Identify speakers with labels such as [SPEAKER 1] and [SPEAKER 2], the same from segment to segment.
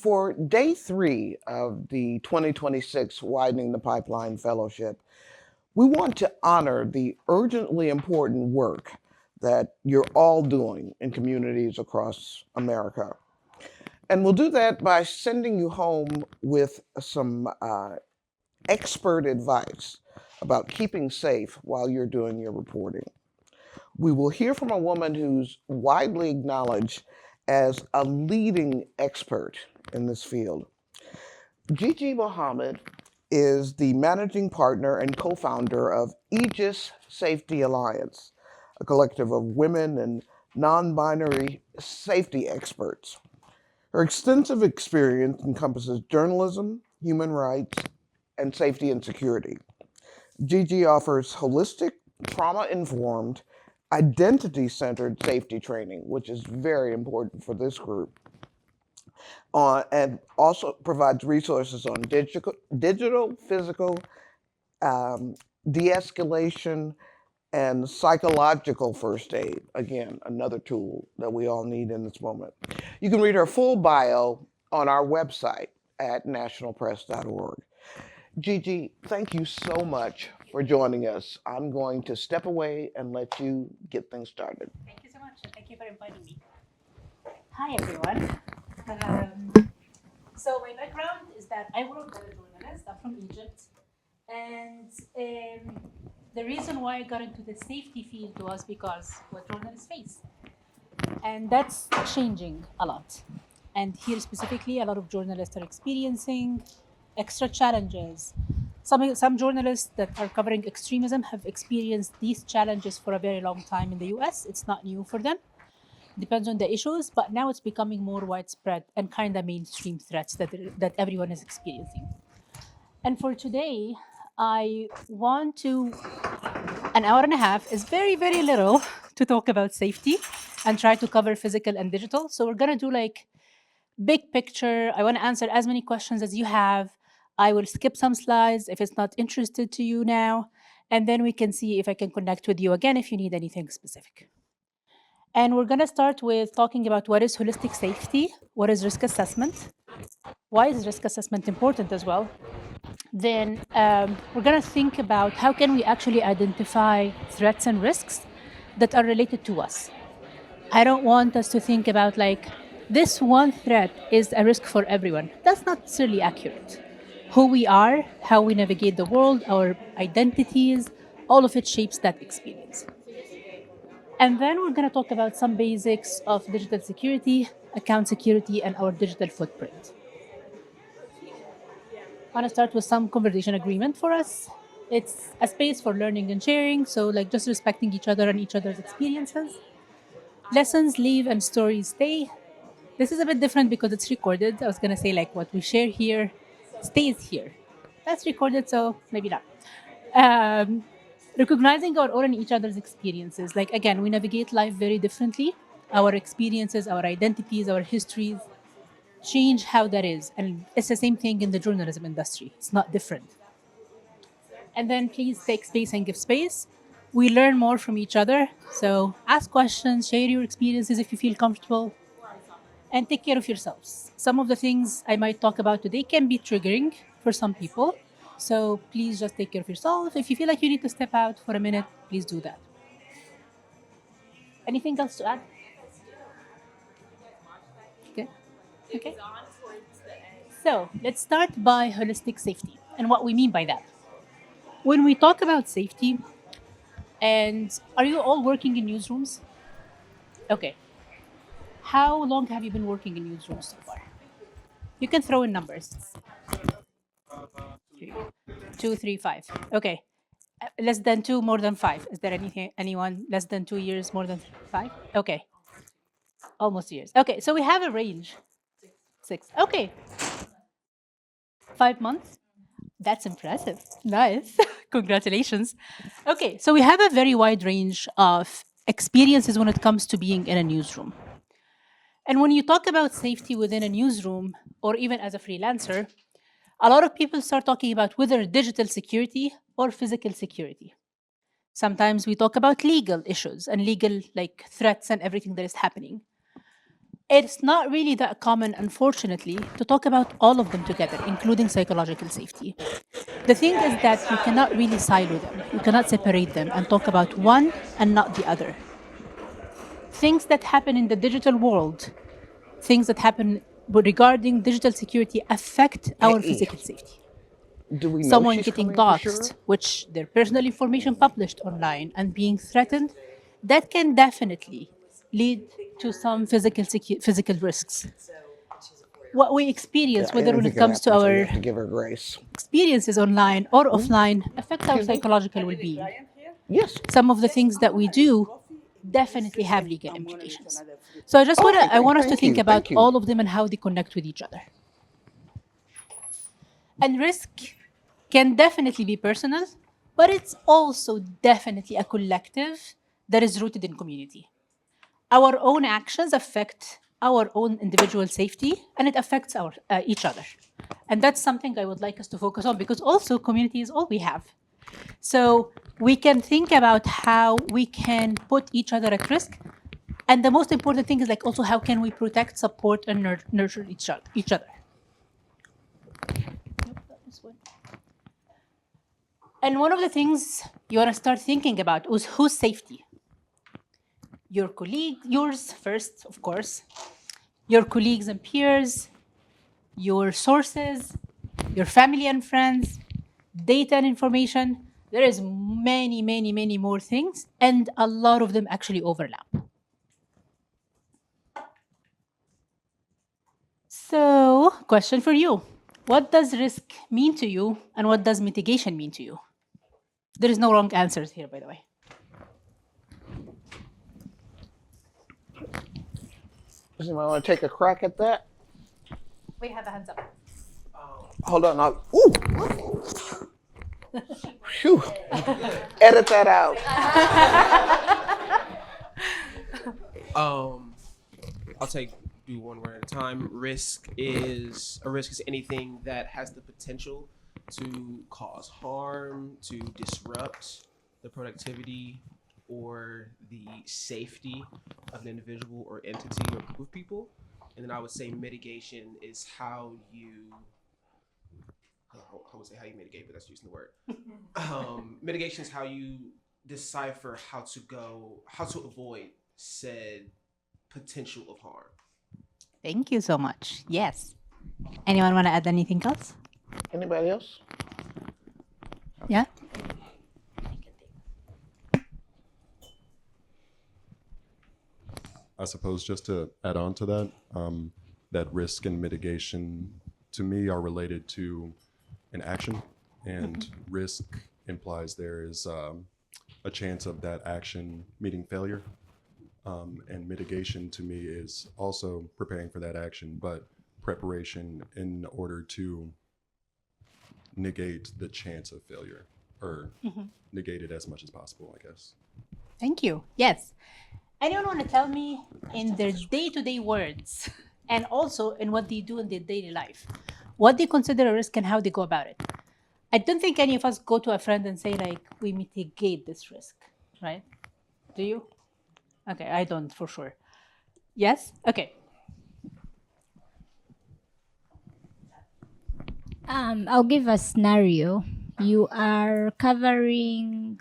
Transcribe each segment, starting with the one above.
[SPEAKER 1] For day 3 of the 2026 Widening the Pipeline Fellowship, we want to honor the urgently important work that you're all doing in communities across America. And we'll do that by sending you home with some expert advice about keeping safe while you're doing your reporting. We will hear from a woman who's widely acknowledged as a leading expert in this field. Jeje Mohamed is the managing partner and co-founder of Aegis Safety Alliance, a collective of women and non-binary safety experts. Her extensive experience encompasses journalism, human rights, and safety and security. Jeje offers holistic, trauma-informed, identity-centered safety training, which is very important for this group, and also provides resources on digital physical, de-escalation, and psychological first aid. Again, another tool that we all need in this moment. You can read her full bio on our website at nationalpress.org. Jeje, thank you so much for joining us. I'm going to step away and let you get things started.
[SPEAKER 2] Thank you so much, and thank you for inviting me. Hi, everyone. So my background is that I work as a journalist. I'm from Egypt. And the reason why I got into the safety field was because what journalists face. And that's changing a lot. And here specifically, a lot of journalists are experiencing extra challenges. Some journalists that are covering extremism have experienced these challenges for a very long time in the US. It's not new for them. Depends on the issues, but now it's becoming more widespread and kind of mainstream threats that everyone is experiencing. And for today, I want to, an hour and a half is very, very little to talk about safety and try to cover physical and digital. So we're gonna do like big picture. I wanna answer as many questions as you have. I will skip some slides if it's not interested to you now, and then we can see if I can connect with you again if you need anything specific. And we're gonna start with talking about what is holistic safety, what is risk assessment, why is risk assessment important as well. Then we're gonna think about how can we actually identify threats and risks that are related to us. I don't want us to think about like, this one threat is a risk for everyone. That's not necessarily accurate. Who we are, how we navigate the world, our identities, all of it shapes that experience. And then we're going to talk about some basics of digital security, account security, and our digital footprint. I want to start with some conversation agreement for us. It's a space for learning and sharing, so like just respecting each other and each other's experiences. Lessons leave and stories stay. This is a bit different because it's recorded. I was going to say like what we share here stays here. That's recorded, so maybe not. Recognizing our own and each other's experiences. Like, again, we navigate life very differently. Our experiences, our identities, our histories change how that is. And it's the same thing in the journalism industry. It's not different. And then please take space and give space. We learn more from each other. So ask questions, share your experiences if you feel comfortable, and take care of yourselves. Some of the things I might talk about today can be triggering for some people. So please just take care of yourself. If you feel like you need to step out for a minute, please do that. Anything else to add? Okay. Okay. So let's start by holistic safety and what we mean by that. When we talk about safety, and are you all working in newsrooms? Okay. How long have you been working in newsrooms so far? You can throw in numbers. 2, 3, 5. Okay. Less than 2, more than 5. Is there anyone less than 2 years, more than 5? Okay. Almost years. Okay, so we have a range. 6. Okay. 5 months. That's impressive. Nice. Congratulations. Okay, so we have a very wide range of experiences when it comes to being in a newsroom. And when you talk about safety within a newsroom, or even as a freelancer, a lot of people start talking about whether digital security or physical security. Sometimes we talk about legal issues and legal like threats and everything that is happening. It's not really that common, unfortunately, to talk about all of them together, including psychological safety. The thing is that you cannot really silo them. You cannot separate them and talk about one and not the other. Things that happen in the digital world, things that happen regarding digital security affect our
[SPEAKER 1] Hey,
[SPEAKER 2] physical safety.
[SPEAKER 1] do we know
[SPEAKER 2] Someone
[SPEAKER 1] she's
[SPEAKER 2] getting
[SPEAKER 1] coming for sure?
[SPEAKER 2] doxed, which their personal information published online and being threatened, that can definitely lead to some physical risks. What we experience, whether when it
[SPEAKER 1] Anything can
[SPEAKER 2] comes to
[SPEAKER 1] happen, so you
[SPEAKER 2] our
[SPEAKER 1] have to give her grace.
[SPEAKER 2] experiences online or offline, affect our psychological well-being.
[SPEAKER 1] Yes.
[SPEAKER 2] Some of the things that we do definitely have legal implications. So I want us to think about all of them and how they connect with each other. And risk can definitely be personal, but it's also definitely a collective that is rooted in community. Our own actions affect our own individual safety, and it affects each other. And that's something I would like us to focus on, because also community is all we have. So we can think about how we can put each other at risk. And the most important thing is like also how can we protect, support, and nurture each other. And one of the things you want to start thinking about is whose safety. Your colleague, yours first, of course, your colleagues and peers, your sources, your family and friends, data and information. There is many, many, many more things, and a lot of them actually overlap. So, question for you. What does risk mean to you, and what does mitigation mean to you? There is no wrong answers here, by the way.
[SPEAKER 1] Does anyone want to take a crack at that?
[SPEAKER 2] We have a hands up.
[SPEAKER 1] Hold on. Ooh. Phew. Edit that out.
[SPEAKER 3] I'll do one word at a time. A risk is anything that has the potential to cause harm, to disrupt the productivity or the safety of an individual or entity or group of people. And then I would say mitigation is how you mitigate, but that's using the word. Mitigation is how you decipher how to avoid said potential of harm.
[SPEAKER 2] Thank you so much. Yes. Anyone want to add anything else?
[SPEAKER 1] Anybody else?
[SPEAKER 2] Yeah?
[SPEAKER 4] I suppose just to add on to that, that risk and mitigation to me are related to an action, and risk implies there is a chance of that action meeting failure. And mitigation to me is also preparing for that action, but preparation in order to negate the chance of failure, or negate it as much as possible, I guess.
[SPEAKER 2] Thank you. Yes. Anyone want to tell me in their day-to-day words and also in what they do in their daily life, what they consider a risk and how they go about it? I don't think any of us go to a friend and say like, we mitigate this risk, right? Do you? Okay, I don't for sure. Yes? Okay.
[SPEAKER 5] I'll give a scenario. You are covering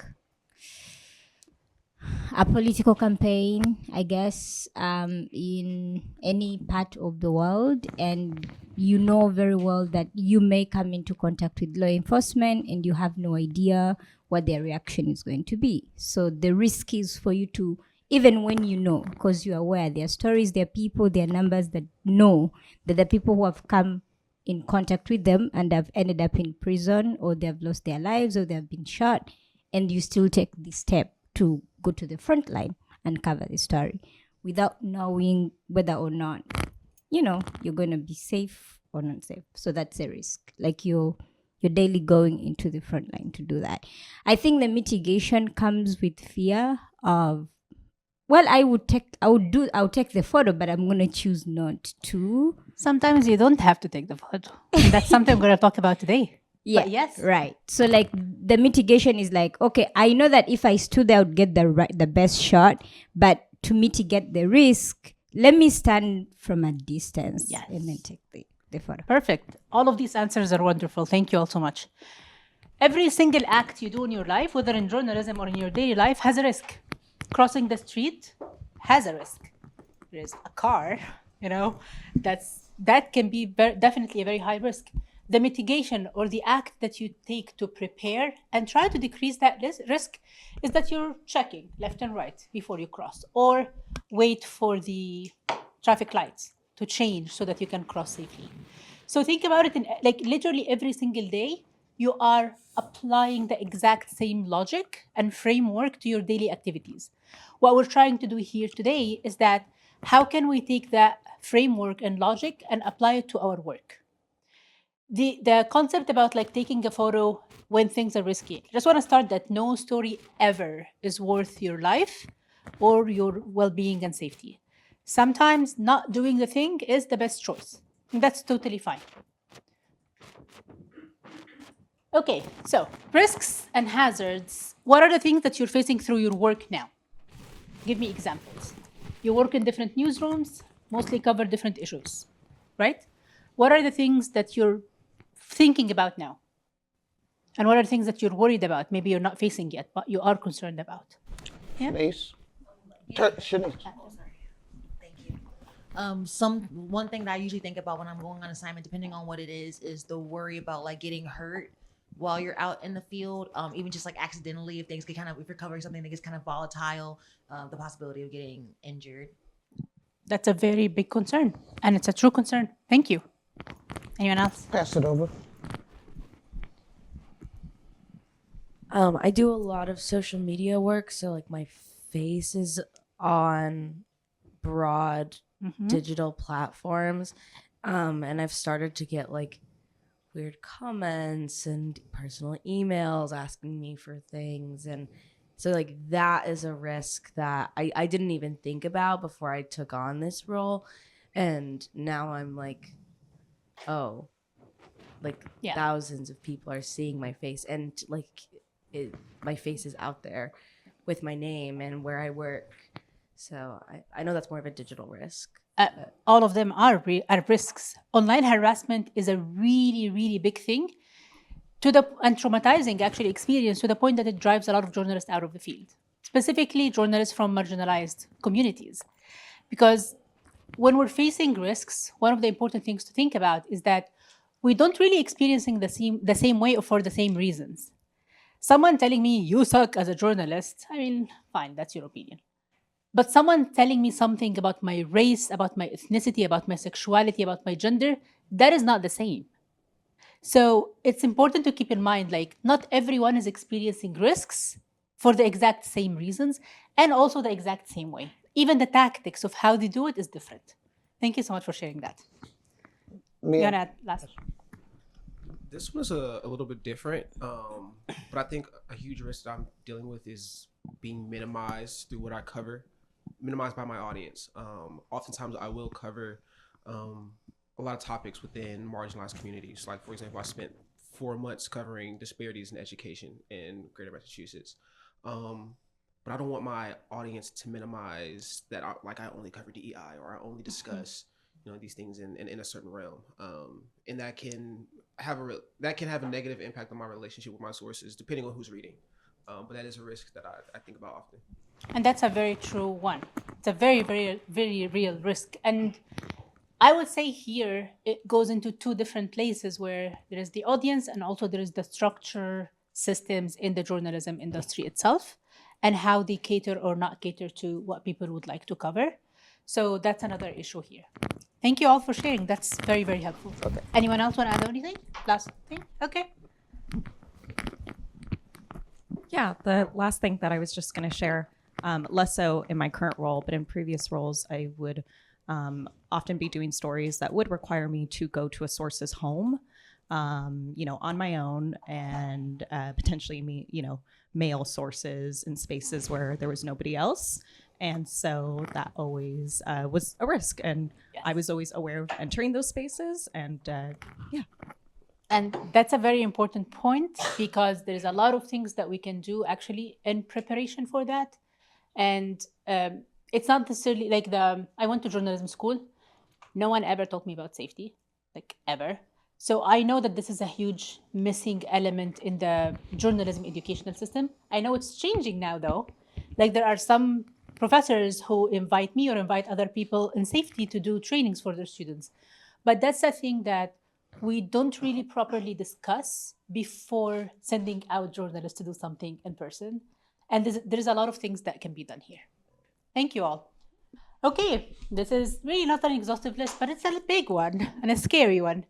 [SPEAKER 5] a political campaign, I guess, in any part of the world, and you know very well that you may come into contact with law enforcement and you have no idea what their reaction is going to be. So the risk is for you to, even when you know, because you're aware there are stories, there are people, there are numbers that know that the people who have come in contact with them and have ended up in prison, or they have lost their lives, or they have been shot, and you still take this step to go to the front line and cover the story without knowing whether or not, you know, you're going to be safe or not safe. So that's a risk. Like you're daily going into the front line to do that. I think the mitigation comes with fear of, well, I'll take the photo, but I'm going to choose not to.
[SPEAKER 2] Sometimes you don't have to take the photo. And that's something I'm going to talk about today.
[SPEAKER 5] Yeah,
[SPEAKER 2] but yes.
[SPEAKER 5] Right. So like the mitigation is like, okay, I know that if I stood there, I would get the best shot, but to mitigate the risk, let me stand from a distance
[SPEAKER 2] Yes.
[SPEAKER 5] and then take the photo.
[SPEAKER 2] Perfect. All of these answers are wonderful. Thank you all so much. Every single act you do in your life, whether in journalism or in your daily life, has a risk. Crossing the street has a risk. There's a car, that can be definitely a very high risk. The mitigation or the act that you take to prepare and try to decrease that risk is that you're checking left and right before you cross, or wait for the traffic lights to change so that you can cross safely. So think about it in like literally every single day, you are applying the exact same logic and framework to your daily activities. What we're trying to do here today is that how can we take that framework and logic and apply it to our work? The concept about like taking a photo when things are risky. I just want to start that no story ever is worth your life or your well-being and safety. Sometimes not doing the thing is the best choice. And that's totally fine. Okay, so risks and hazards. What are the things that you're facing through your work now? Give me examples. You work in different newsrooms, mostly cover different issues, right? What are the things that you're thinking about now? And what are the things that you're worried about? Maybe you're not facing yet, but you are concerned about. Yeah.
[SPEAKER 1] Shanice? Shanice.
[SPEAKER 6] Thank you. One thing that I usually think about when I'm going on assignment, depending on what it is the worry about like getting hurt while you're out in the field, even just like accidentally, if things get if you're covering something that gets kind of volatile, the possibility of getting injured.
[SPEAKER 2] That's a very big concern, and it's a true concern. Thank you. Anyone else?
[SPEAKER 1] Pass it over.
[SPEAKER 7] I do a lot of social media work, so like my face is on broad digital platforms, and I've started to get like weird comments and personal emails asking me for things, and so like that is a risk that I didn't even think about before I took on this role, and now I'm like, oh, like thousands of people are seeing my face, and like my face is out there with my name and where I work. So I know that's more of a digital risk.
[SPEAKER 2] All of them are risks. Online harassment is a really, really big thing and traumatizing actually experience to the point that it drives a lot of journalists out of the field, specifically journalists from marginalized communities. Because when we're facing risks, one of the important things to think about is that we don't really experiencing the same way or for the same reasons. Someone telling me you suck as a journalist, I mean, fine, that's your opinion. But someone telling me something about my race, about my ethnicity, about my sexuality, about my gender, that is not the same. So it's important to keep in mind, like, not everyone is experiencing risks for the exact same reasons and also the exact same way. Even the tactics of how they do it is different. Thank you so much for sharing that. You wanna add last?
[SPEAKER 3] This was a little bit different, but I think a huge risk that I'm dealing with is being minimized through what I cover, minimized by my audience. Oftentimes I will cover a lot of topics within marginalized communities. Like, for example, I spent 4 months covering disparities in education in Greater Massachusetts. But I don't want my audience to minimize that, I only cover DEI or I only discuss these things in a certain realm, and that can have a negative impact on my relationship with my sources, depending on who's reading. But that is a risk that I think about often.
[SPEAKER 2] And that's a very true one. It's a very, very, very real risk. And I would say here it goes into two different places where there is the audience and also there is the structure systems in the journalism industry itself and how they cater or not cater to what people would like to cover. So that's another issue here. Thank you all for sharing. That's very, very helpful. Okay. Anyone else want to add anything? Last thing? Okay.
[SPEAKER 8] Yeah, the last thing that I was just going to share, less so in my current role, but in previous roles, I would often be doing stories that would require me to go to a source's home, on my own, and potentially mail sources in spaces where there was nobody else. And so that always was a risk. And yes. I was always aware of entering those spaces. And yeah.
[SPEAKER 2] And that's a very important point because there's a lot of things that we can do actually in preparation for that. And it's not necessarily like I went to journalism school. No one ever taught me about safety, like ever. So I know that this is a huge missing element in the journalism educational system. I know it's changing now though. Like there are some professors who invite me or invite other people in safety to do trainings for their students. But that's a thing that we don't really properly discuss before sending out journalists to do something in person. And there's a lot of things that can be done here. Thank you all. Okay, this is really not an exhaustive list, but it's a big one and a scary one.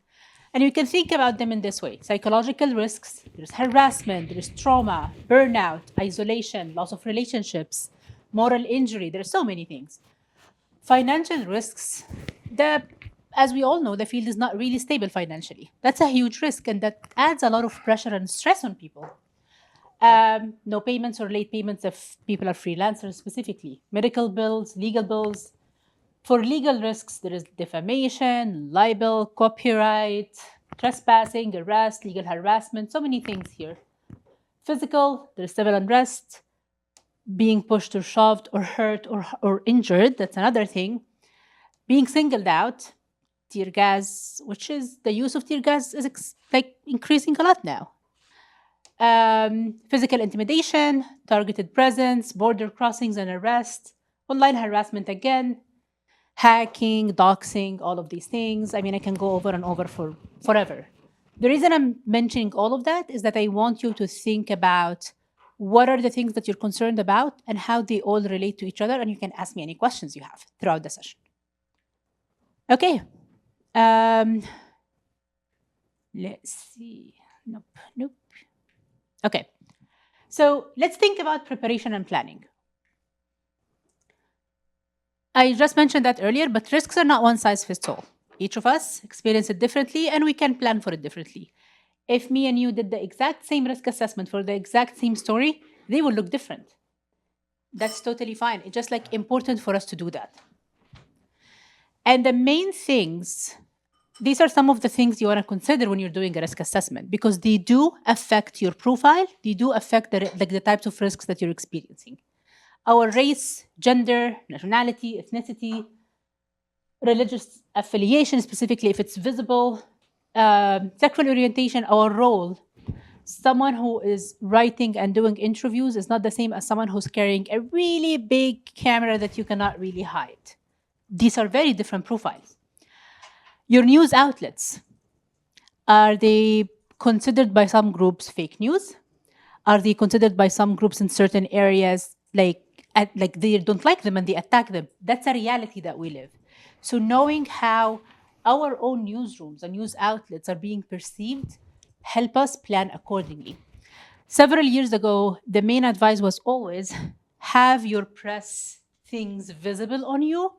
[SPEAKER 2] And you can think about them in this way. Psychological risks, there's harassment, there's trauma, burnout, isolation, loss of relationships, moral injury. There are so many things. Financial risks, as we all know, the field is not really stable financially. That's a huge risk, and that adds a lot of pressure and stress on people. No payments or late payments if people are freelancers specifically. Medical bills, legal bills. For legal risks, there is defamation, libel, copyright, trespassing, arrest, legal harassment, so many things here. Physical, there is civil unrest, being pushed or shoved or hurt or injured, that's another thing. Being singled out, tear gas, which is the use of tear gas is increasing a lot now. Physical intimidation, targeted presence, border crossings and arrest, online harassment again, hacking, doxing, all of these things. I mean, I can go over and over for forever. The reason I'm mentioning all of that is that I want you to think about what are the things that you're concerned about and how they all relate to each other, and you can ask me any questions you have throughout the session. Okay. Let's see. Nope. Okay. So let's think about preparation and planning. I just mentioned that earlier, but risks are not one size fits all. Each of us experience it differently, and we can plan for it differently. If me and you did the exact same risk assessment for the exact same story, they will look different. That's totally fine. It's just important for us to do that. And the main things, these are some of the things you want to consider when you're doing a risk assessment, because they do affect your profile. They do affect the types of risks that you're experiencing. Our race, gender, nationality, ethnicity, religious affiliation, specifically if it's visible, sexual orientation, our role. Someone who is writing and doing interviews is not the same as someone who's carrying a really big camera that you cannot really hide. These are very different profiles. Your news outlets, are they considered by some groups fake news? Are they considered by some groups in certain areas like they don't like them and they attack them? That's a reality that we live. So knowing how our own newsrooms and news outlets are being perceived help us plan accordingly. Several years ago, the main advice was always have your press things visible on you.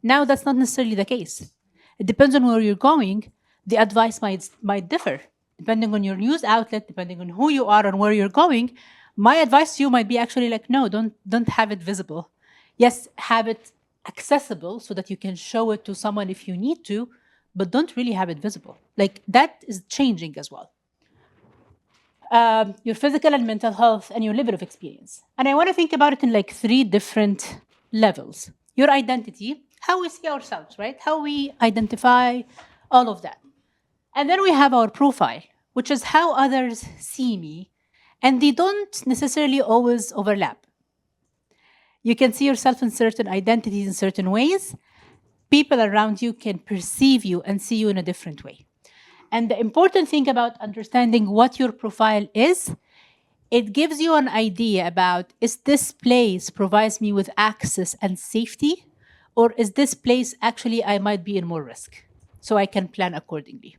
[SPEAKER 2] Now that's not necessarily the case. It depends on where you're going. The advice might differ. Depending on your news outlet, depending on who you are and where you're going, my advice to you might be actually no, don't have it visible. Yes, have it accessible so that you can show it to someone if you need to, but don't really have it visible. That is changing as well. Your physical and mental health and your level of experience. And I want to think about it in 3 different levels. Your identity, how we see ourselves, right? How we identify, all of that. And then we have our profile, which is how others see me, and they don't necessarily always overlap. You can see yourself in certain identities in certain ways. People around you can perceive you and see you in a different way. And the important thing about understanding what your profile is, it gives you an idea about, is this place provides me with access and safety, or is this place actually I might be in more risk? So I can plan accordingly.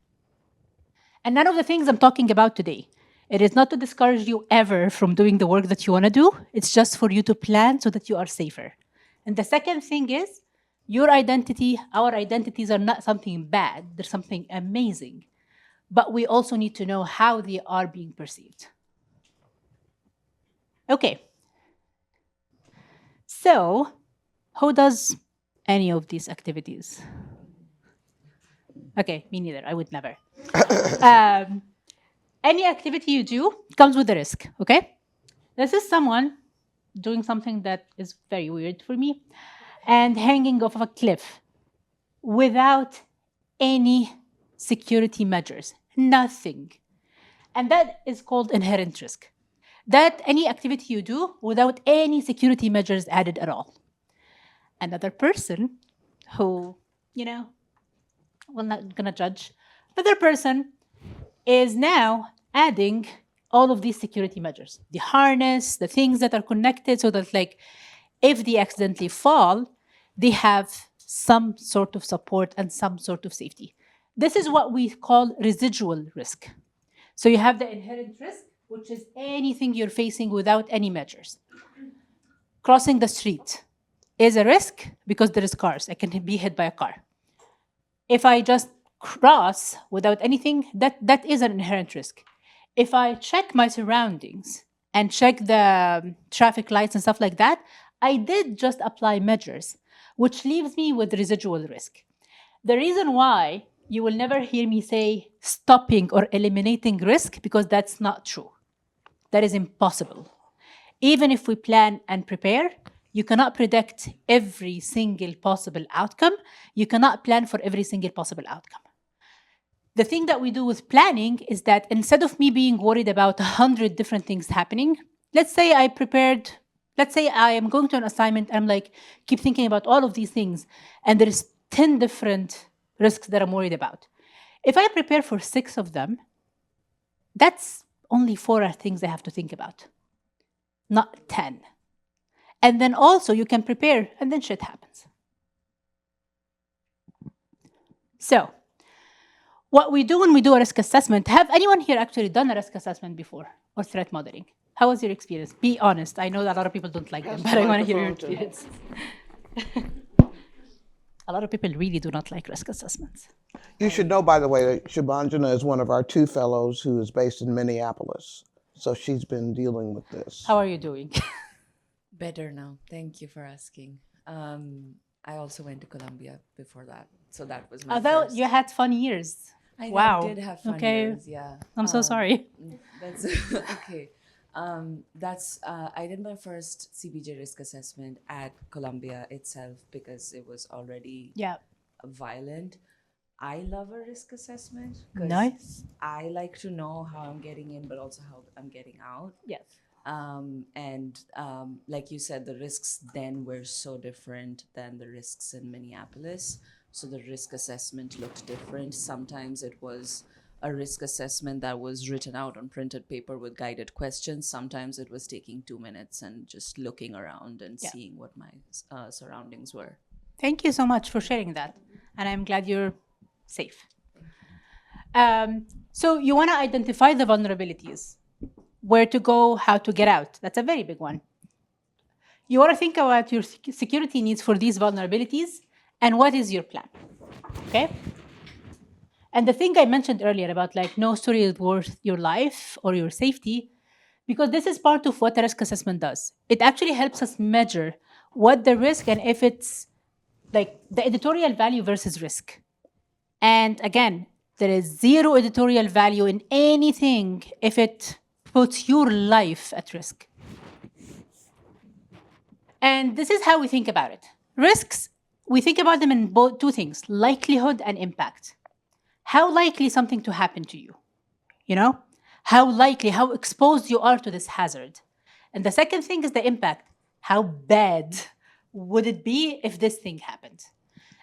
[SPEAKER 2] And none of the things I'm talking about today, it is not to discourage you ever from doing the work that you want to do. It's just for you to plan so that you are safer. And the second thing is, your identity, our identities are not something bad. They're something amazing. But we also need to know how they are being perceived. Okay. So, who does any of these activities? Okay, me neither. I would never. Any activity you do comes with a risk, okay? This is someone doing something that is very weird for me. and hanging off of a cliff without any security measures, nothing. And that is called inherent risk. That any activity you do without any security measures added at all. Another person who, we're not gonna judge, another person is now adding all of these security measures, the harness, the things that are connected so that like if they accidentally fall, they have some sort of support and some sort of safety. This is what we call residual risk. So you have the inherent risk, which is anything you're facing without any measures. Crossing the street is a risk because there is cars. I can be hit by a car. If I just cross without anything, that is an inherent risk. If I check my surroundings and check the traffic lights and stuff like that, I did just apply measures, which leaves me with residual risk. The reason why you will never hear me say stopping or eliminating risk, because that's not true. That is impossible. Even if we plan and prepare, you cannot predict every single possible outcome. You cannot plan for every single possible outcome. The thing that we do with planning is that instead of me being worried about 100 different things happening, let's say I am going to an assignment and I'm like, keep thinking about all of these things, and there's 10 different risks that I'm worried about. If I prepare for 6 of them, that's only 4 things I have to think about, not 10. And then also you can prepare and then shit happens. So what we do when we do a risk assessment, have anyone here actually done a risk assessment before or threat modeling? How was your experience? Be honest. I know that a lot of people don't like them, but I want to hear your experience. A lot of people really do not like risk assessments.
[SPEAKER 1] You should know, by the way, that Shubhanjana is one of our 2 fellows who is based in Minneapolis. So she's been dealing with this.
[SPEAKER 2] How are you doing?
[SPEAKER 9] Better now. Thank you for asking. I also went to Columbia before that. So that was my
[SPEAKER 2] Although
[SPEAKER 9] first.
[SPEAKER 2] you had fun years.
[SPEAKER 9] I
[SPEAKER 2] Wow.
[SPEAKER 9] did have fun
[SPEAKER 2] Okay.
[SPEAKER 9] years, yeah.
[SPEAKER 2] I'm so sorry.
[SPEAKER 9] That's okay. I did my first CBJ risk assessment at Columbia itself because it was already violent. I love a risk assessment. 'Cause
[SPEAKER 2] Nice.
[SPEAKER 9] I like to know how I'm getting in, but also how I'm getting out.
[SPEAKER 2] Yes.
[SPEAKER 9] Like you said, the risks then were so different than the risks in Minneapolis. So the risk assessment looked different. Sometimes it was a risk assessment that was written out on printed paper with guided questions. Sometimes it was taking 2 minutes and just looking around and seeing what my surroundings were.
[SPEAKER 2] Thank you so much for sharing that. And I'm glad you're safe. So you want to identify the vulnerabilities, where to go, how to get out. That's a very big one. You want to think about your security needs for these vulnerabilities and what is your plan, okay? And the thing I mentioned earlier about like no story is worth your life or your safety, because this is part of what a risk assessment does. It actually helps us measure what the risk and if it's like the editorial value versus risk. And again, there is zero editorial value in anything if it puts your life at risk. And this is how we think about it. Risks, we think about them in both 2 things, likelihood and impact. How likely something to happen to you? How likely, how exposed you are to this hazard. And the second thing is the impact. How bad would it be if this thing happened?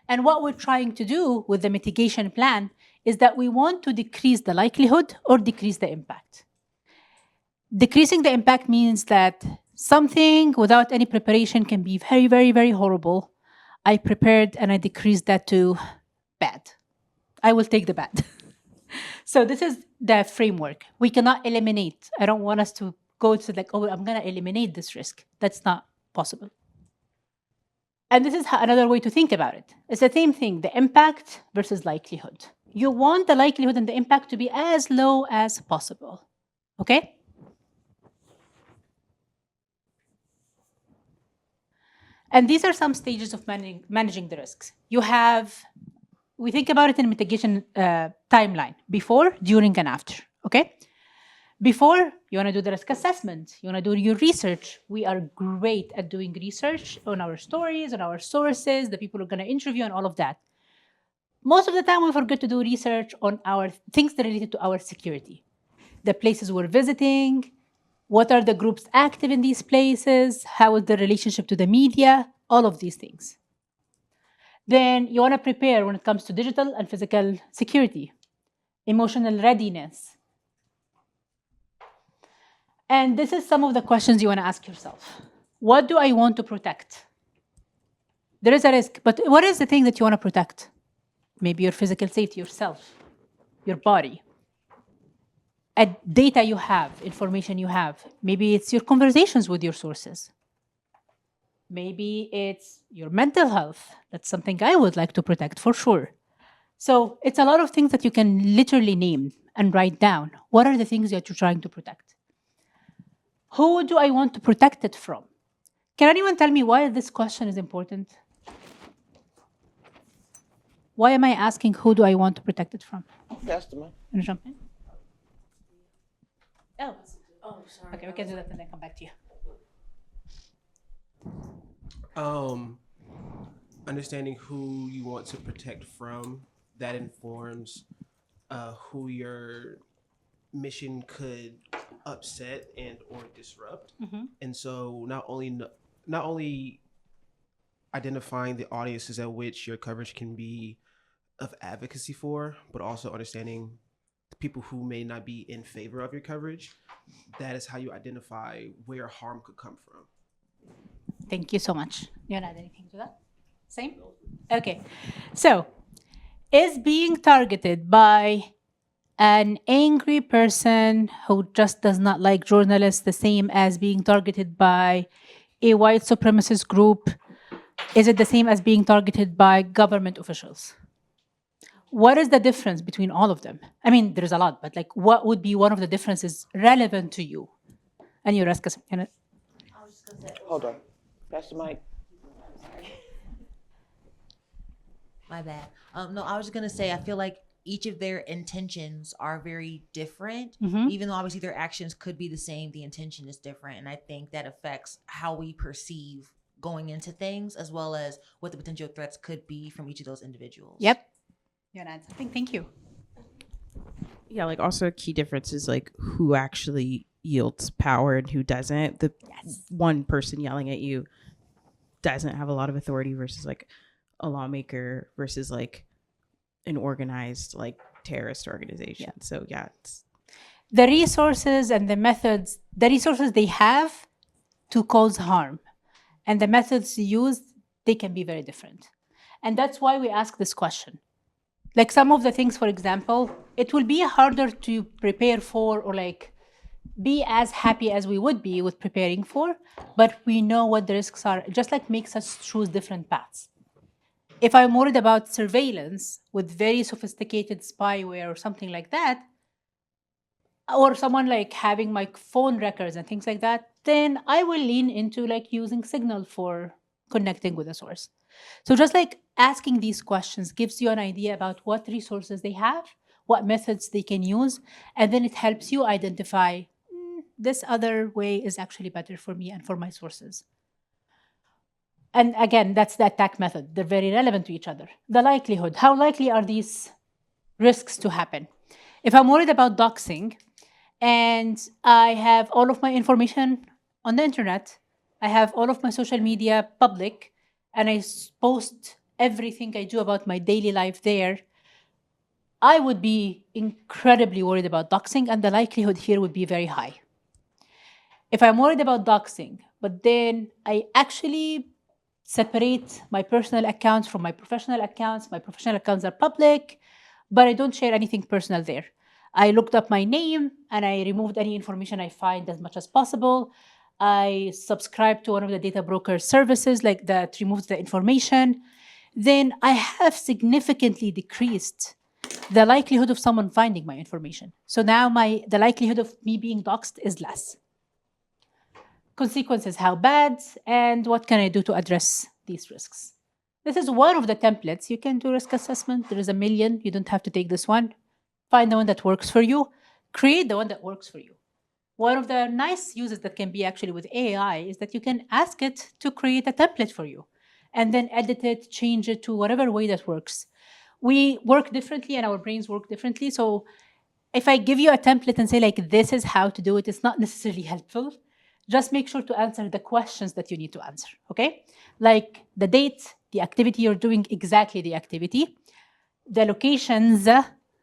[SPEAKER 2] And what we're trying to do with the mitigation plan is that we want to decrease the likelihood or decrease the impact. Decreasing the impact means that something without any preparation can be very, very, very horrible. I prepared and I decreased that to bad. I will take the bad. So this is the framework. We cannot eliminate. I don't want us to go to like, oh, I'm going to eliminate this risk. That's not possible. And this is another way to think about it. It's the same thing, the impact versus likelihood. You want the likelihood and the impact to be as low as possible, okay? And these are some stages of managing the risks. We think about it in mitigation timeline, before, during, and after, okay? Before, you want to do the risk assessment. You want to do your research. We are great at doing research on our stories, on our sources, the people who are going to interview, and all of that. Most of the time, we forget to do research on our things that are related to our security. The places we're visiting, what are the groups active in these places, how is the relationship to the media, all of these things. Then you want to prepare when it comes to digital and physical security, emotional readiness. And this is some of the questions you want to ask yourself. What do I want to protect? There is a risk, but what is the thing that you want to protect? Maybe your physical safety, yourself, your body, data you have, information you have. Maybe it's your conversations with your sources. Maybe it's your mental health. That's something I would like to protect for sure. So it's a lot of things that you can literally name and write down. What are the things that you're trying to protect? Who do I want to protect it from? Can anyone tell me why this question is important? Why am I asking who do I want to protect it from?
[SPEAKER 1] Testament.
[SPEAKER 2] Want to jump in? Oh, sorry. Okay, we can do that and then come back to you.
[SPEAKER 3] Understanding who you want to protect from, that informs who your mission could upset and or disrupt. And so not only identifying the audiences at which your coverage can be of advocacy for, but also understanding the people who may not be in favor of your coverage. That is how you identify where harm could come from.
[SPEAKER 2] Thank you so much. You want to add anything to that? Same? Okay. So, is being targeted by an angry person who just does not like journalists the same as being targeted by a white supremacist group? Is it the same as being targeted by government officials? What is the difference between all of them? I mean, there's a lot, but like, what would be one of the differences relevant to you? And your risk assessment.
[SPEAKER 1] Hold on. Pass the mic.
[SPEAKER 6] My bad. No, I was just gonna say I feel like each of their intentions are very different. Even though obviously their actions could be the same, the intention is different, and I think that affects how we perceive going into things, as well as what the potential threats could be from each of those individuals.
[SPEAKER 2] Yep. You want to add something? Thank you.
[SPEAKER 10] Yeah, like also a key difference is like who actually yields power and who doesn't. The one person yelling at you doesn't have a lot of authority versus like a lawmaker versus like an organized like terrorist organization. Yeah. So yeah, it's
[SPEAKER 2] the resources and the methods, the resources they have to cause harm and the methods used, they can be very different. And that's why we ask this question. Like some of the things, for example, it will be harder to prepare for or like be as happy as we would be with preparing for, but we know what the risks are, just like makes us choose different paths. If I'm worried about surveillance with very sophisticated spyware or something like that, or someone like having my phone records and things like that, then I will lean into like using Signal for connecting with a source. So just like asking these questions gives you an idea about what resources they have, what methods they can use, and then it helps you identify this other way is actually better for me and for my sources. And again, that's the attack method. They're very relevant to each other. The likelihood, how likely are these risks to happen? If I'm worried about doxing and I have all of my information on the internet, I have all of my social media public, and I post everything I do about my daily life there, I would be incredibly worried about doxing, and the likelihood here would be very high. If I'm worried about doxing, but then I actually separate my personal accounts from my professional accounts are public, but I don't share anything personal there. I looked up my name and I removed any information I find as much as possible. I subscribe to one of the data broker services like that removes the information. Then I have significantly decreased the likelihood of someone finding my information. So now the likelihood of me being doxed is less. Consequences, how bad, and what can I do to address these risks? This is one of the templates. You can do risk assessment. There is a million. You don't have to take this one. Find the one that works for you. Create the one that works for you. One of the nice uses that can be actually with AI is that you can ask it to create a template for you and then edit it, change it to whatever way that works. We work differently and our brains work differently. So if I give you a template and say, like, this is how to do it, it's not necessarily helpful. Just make sure to answer the questions that you need to answer, okay? Like the date, the activity you're doing, exactly the activity, the locations,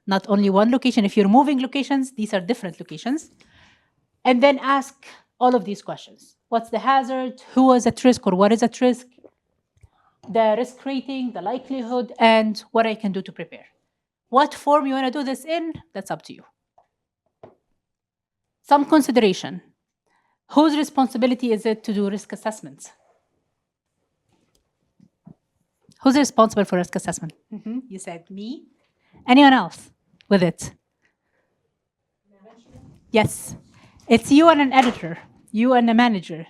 [SPEAKER 2] not only one location. If you're moving locations, these are different locations. And then ask all of these questions. What's the hazard? Who is at risk or what is at risk? The risk rating, the likelihood, and what I can do to prepare. What form you want to do this in, that's up to you. Some consideration. Whose responsibility is it to do risk assessments? Who's responsible for risk assessment? You said me. Anyone else with it? Yes. It's you and an editor, you and a manager.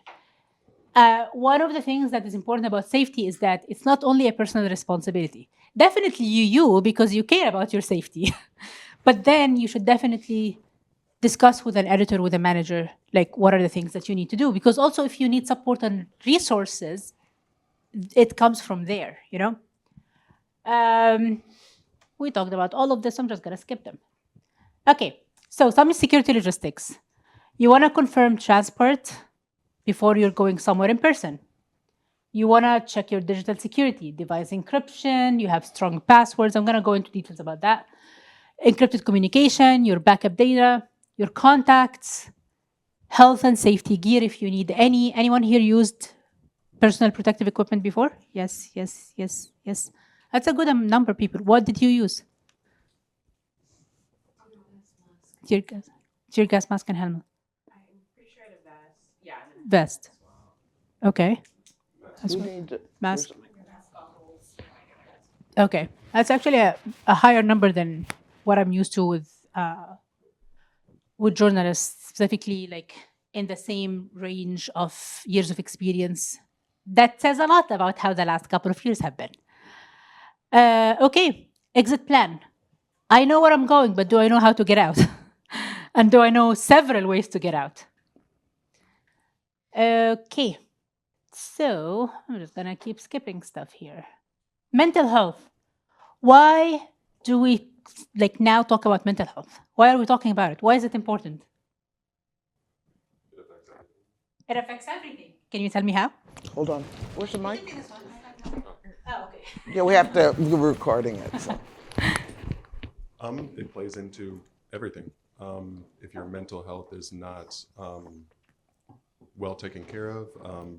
[SPEAKER 2] One of the things that is important about safety is that it's not only a personal responsibility. Definitely you, because you care about your safety. But then you should definitely discuss with an editor, with a manager, like what are the things that you need to do. Because also if you need support and resources, it comes from there, you know? We talked about all of this, I'm just gonna skip them. Okay, so some security logistics. You wanna confirm transport before you're going somewhere in person. You wanna check your digital security, device encryption, you have strong passwords. I'm gonna go into details about that. Encrypted communication, your backup data, your contacts, health and safety gear if you need any. Anyone here used personal protective equipment before? Yes, yes, yes, yes. That's a good number of people. What did you use? Tear gas mask and helmet. Vest. Okay.
[SPEAKER 1] We need to-
[SPEAKER 2] Mask. Okay. That's actually a higher number than what I'm used to with journalists, specifically like in the same range of years of experience. That says a lot about how the last couple of years have been. Okay, exit plan. I know where I'm going, but do I know how to get out? And do I know several ways to get out? Okay, so I'm just gonna keep skipping stuff here. Mental health. Why do we like now talk about mental health? Why are we talking about it? Why is it important? It affects everything. Can you tell me how?
[SPEAKER 1] Hold on. Where's the mic?
[SPEAKER 2] Oh, okay.
[SPEAKER 1] Yeah, we're recording it. So.
[SPEAKER 4] It plays into everything. If your mental health is not well taken care of,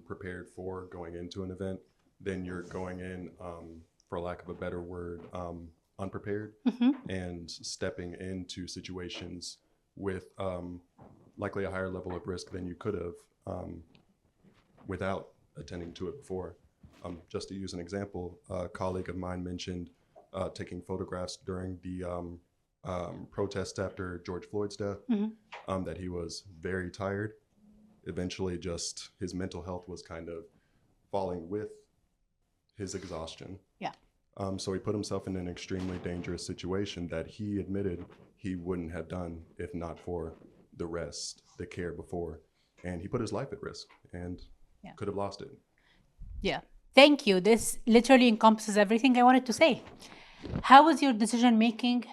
[SPEAKER 4] prepared for going into an event, then you're going in, for lack of a better word, unprepared, and stepping into situations with likely a higher level of risk than you could have without attending to it before. Just to use an example, a colleague of mine mentioned taking photographs during the protest after George Floyd's death, that he was very tired. Eventually, just his mental health was kind of falling with his exhaustion.
[SPEAKER 2] Yeah.
[SPEAKER 4] So he put himself in an extremely dangerous situation that he admitted he wouldn't have done if not for the rest, the care before. And he put his life at risk and could have lost it.
[SPEAKER 2] Yeah. Thank you. This literally encompasses everything I wanted to say. How is your decision making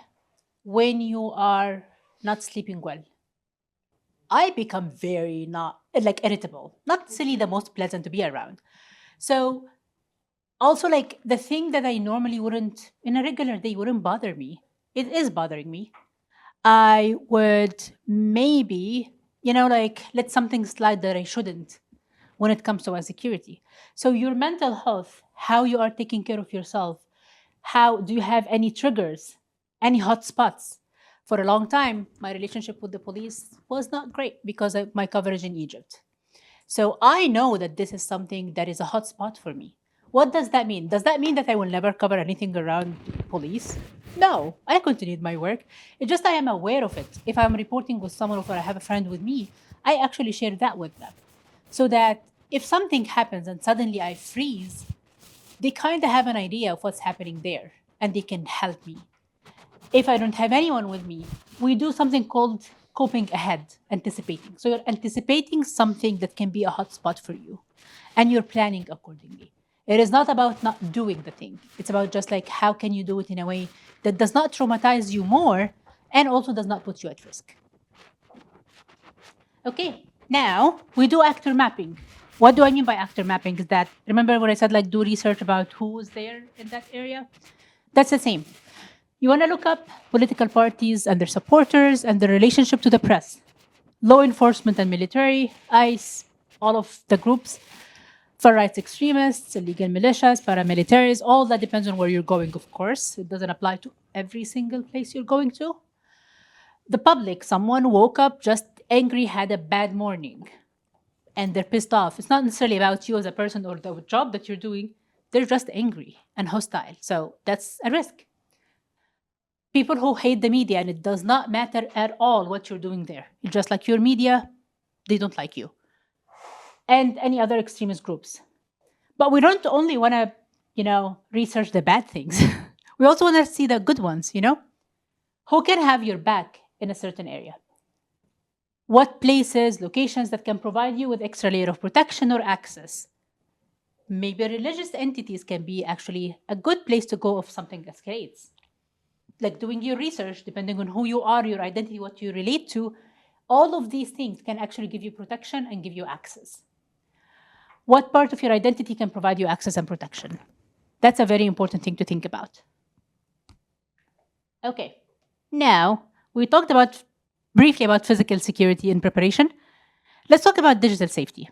[SPEAKER 2] when you are not sleeping well? I become very not like irritable, not necessarily the most pleasant to be around. So also like the thing that I normally wouldn't in a regular day wouldn't bother me, it is bothering me. I would maybe, like let something slide that I shouldn't when it comes to insecurity. So your mental health, how you are taking care of yourself, how do you have any triggers, any hot spots? For a long time, my relationship with the police was not great because of my coverage in Egypt. So I know that this is something that is a hot spot for me. What does that mean? Does that mean that I will never cover anything around police? No, I continued my work. It's just I am aware of it. If I'm reporting with someone or I have a friend with me, I actually share that with them. So that if something happens and suddenly I freeze, they kind of have an idea of what's happening there and they can help me. If I don't have anyone with me, we do something called scoping ahead, anticipating. So you're anticipating something that can be a hotspot for you, and you're planning accordingly. It is not about not doing the thing. It's about just like how can you do it in a way that does not traumatize you more and also does not put you at risk. Okay, now we do actor mapping. What do I mean by actor mapping is that, remember when I said like do research about who's there in that area? That's the same. You want to look up political parties and their supporters and their relationship to the press, law enforcement and military, ICE, all of the groups, far right extremists, illegal militias, paramilitaries, all that depends on where you're going, of course. It doesn't apply to every single place you're going to. The public, someone woke up just angry, had a bad morning, and they're pissed off. It's not necessarily about you as a person or the job that you're doing. They're just angry and hostile. So that's a risk. People who hate the media, and it does not matter at all what you're doing there. You're just like your media, they don't like you. And any other extremist groups. But we don't only want to, research the bad things. We also want to see the good ones, Who can have your back in a certain area? What places, locations that can provide you with extra layer of protection or access? Maybe religious entities can be actually a good place to go if something escalates. Like doing your research, depending on who you are, your identity, what you relate to, all of these things can actually give you protection and give you access. What part of your identity can provide you access and protection? That's a very important thing to think about. Okay, now we talked briefly about physical security in preparation. Let's talk about digital safety.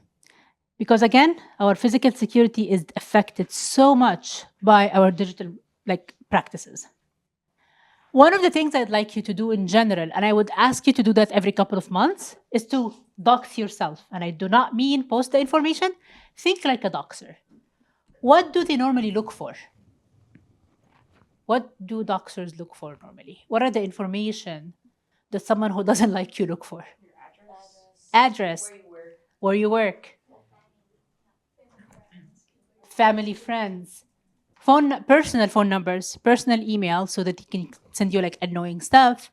[SPEAKER 2] Because again, our physical security is affected so much by our digital practices. One of the things I'd like you to do in general, and I would ask you to do that every couple of months, is to dox yourself. And I do not mean post the information. Think like a doxer. What do they normally look for? What do doxers look for normally? What are the information that someone who doesn't like you look for? Your address. Where you work. Family, friends. Personal phone numbers, personal email, so that he can send you annoying stuff.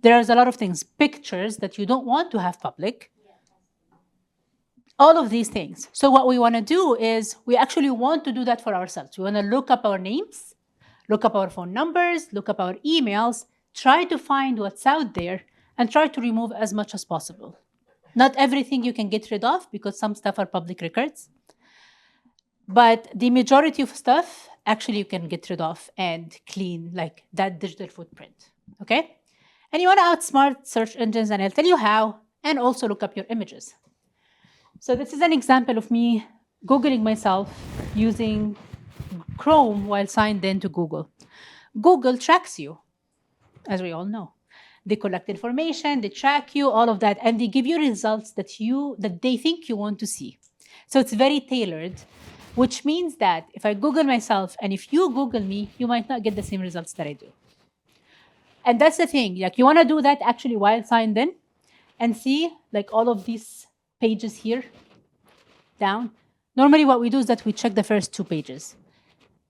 [SPEAKER 2] There's a lot of things. Pictures that you don't want to have public. All of these things. So what we want to do is we actually want to do that for ourselves. We want to look up our names, look up our phone numbers, look up our emails, try to find what's out there, and try to remove as much as possible. Not everything you can get rid of because some stuff are public records. But the majority of stuff, actually you can get rid of and clean that digital footprint, okay? And you want to outsmart search engines, and I'll tell you how, and also look up your images. So this is an example of me Googling myself using Chrome while signed in to Google. Google tracks you, as we all know. They collect information, they track you, all of that, and they give you results that they think you want to see. So it's very tailored, which means that if I Google myself and if you Google me, you might not get the same results that I do. And that's the thing, you want to do that actually while signed in and see all of these pages here down. Normally what we do is that we check the first 2 pages.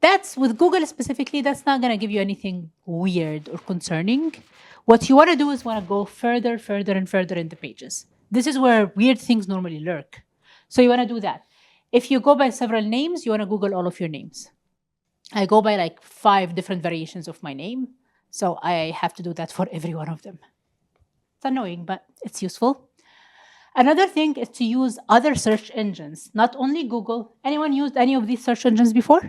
[SPEAKER 2] That's with Google specifically, that's not going to give you anything weird or concerning. What you want to do is want to go further and further in the pages. This is where weird things normally lurk. So you want to do that. If you go by several names, you want to Google all of your names. I go by 5 different variations of my name. So I have to do that for every one of them. It's annoying, but it's useful. Another thing is to use other search engines, not only Google. Anyone used any of these search engines before?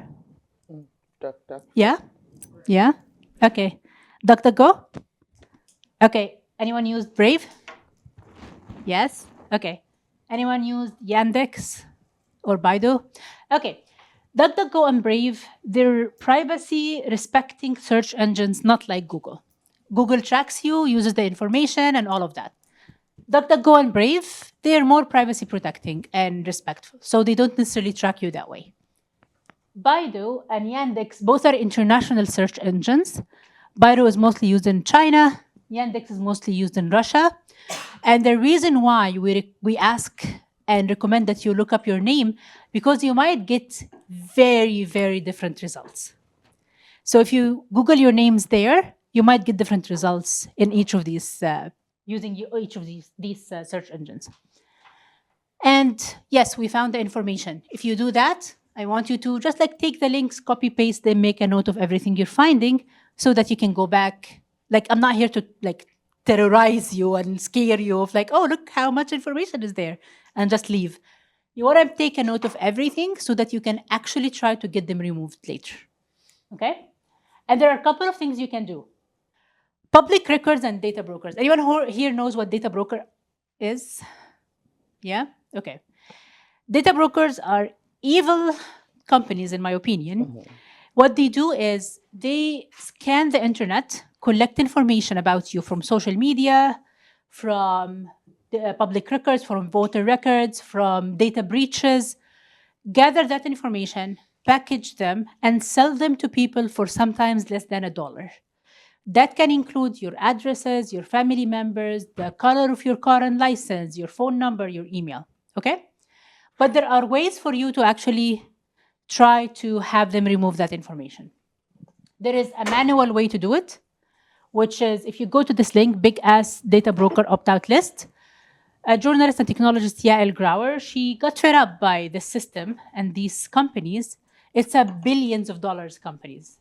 [SPEAKER 1] DuckDuck.
[SPEAKER 2] Yeah? Yeah? Okay. DuckDuckGo? Okay. Anyone used Brave? Yes? Okay. Anyone used Yandex or Baidu? Okay. DuckDuckGo and Brave, they're privacy-respecting search engines, not like Google. Google tracks you, uses the information, and all of that. DuckDuckGo and Brave, they're more privacy-protecting and respectful, so they don't necessarily track you that way. Baidu and Yandex, both are international search engines. Baidu is mostly used in China. Yandex is mostly used in Russia. And the reason why we ask and recommend that you look up your name, because you might get very, very different results. So if you Google your names there, you might get different results in each of these using each of these search engines. And yes, we found the information. If you do that, I want you to just like take the links, copy paste them, make a note of everything you're finding so that you can go back. Like, I'm not here to like terrorize you and scare you of like, oh, look how much information is there, and just leave. You want to take a note of everything so that you can actually try to get them removed later. Okay? And there are a couple of things you can do. Public records and data brokers. Anyone who here knows what data broker is? Yeah? Okay. Data brokers are evil companies, in my opinion. What they do is they scan the internet, collect information about you from social media, from the public records, from voter records, from data breaches, gather that information, package them, and sell them to people for sometimes less than $1. That can include your addresses, your family members, the color of your car and license, your phone number, your email, okay? But there are ways for you to actually try to have them remove that information. There is a manual way to do it, which is if you go to this link, big ass data broker opt-out list, a journalist and technologist, Yael Grauer, she got fed up by the system and these companies. It's a billions of dollars companies.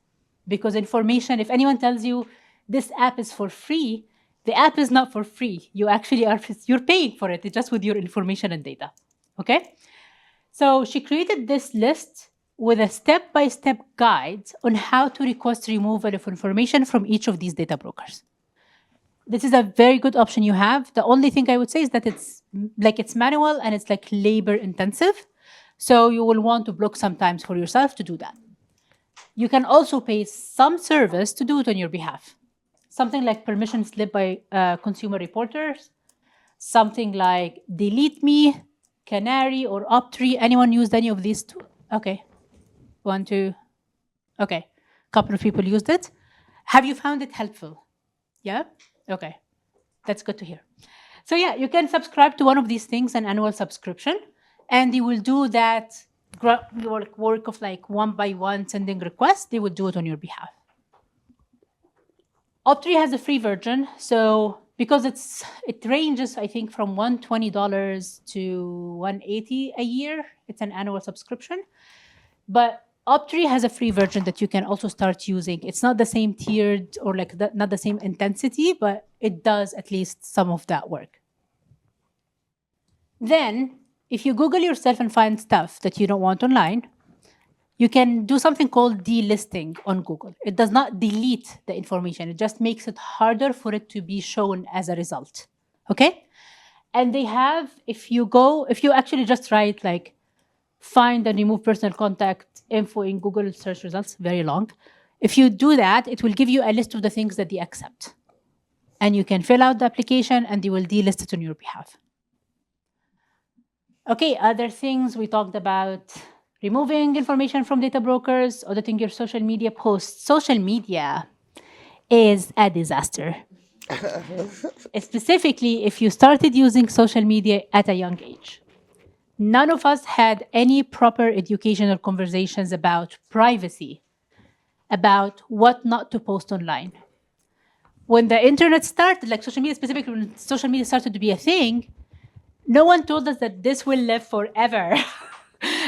[SPEAKER 2] Because information, if anyone tells you this app is for free, the app is not for free. You actually are, you're paying for it, it's just with your information and data, okay? So she created this list with a step-by-step guide on how to request removal of information from each of these data brokers. This is a very good option you have. The only thing I would say is that it's manual and it's like labor intensive. So you will want to block some times for yourself to do that. You can also pay some service to do it on your behalf. Something like permission slip by consumer reporters, something like Delete Me, Canary, or Optree. Anyone used any of these two? Okay. 1, 2. Okay. A couple of people used it. Have you found it helpful? Yeah? Okay. That's good to hear. So yeah, you can subscribe to one of these things, an annual subscription, and you will do that work of like one by one sending requests. They will do it on your behalf. Optree has a free version, so because it ranges, I think, from $120 to $180 a year. It's an annual subscription, but Optree has a free version that you can also start using. It's not the same tiered or like not the same intensity, but it does at least some of that work. Then, if you Google yourself and find stuff that you don't want online, you can do something called delisting on Google. It does not delete the information. It just makes it harder for it to be shown as a result, okay? And they have, if you actually just write like, find and remove personal contact info in Google search results, very long. If you do that, it will give you a list of the things that they accept. And you can fill out the application and they will delist it on your behalf. Okay, other things we talked about, removing information from data brokers, auditing your social media posts. Social media is a disaster. Specifically, if you started using social media at a young age. None of us had any proper educational conversations about privacy, about what not to post online. When the internet started, like social media specifically, when social media started to be a thing, no one told us that this will live forever.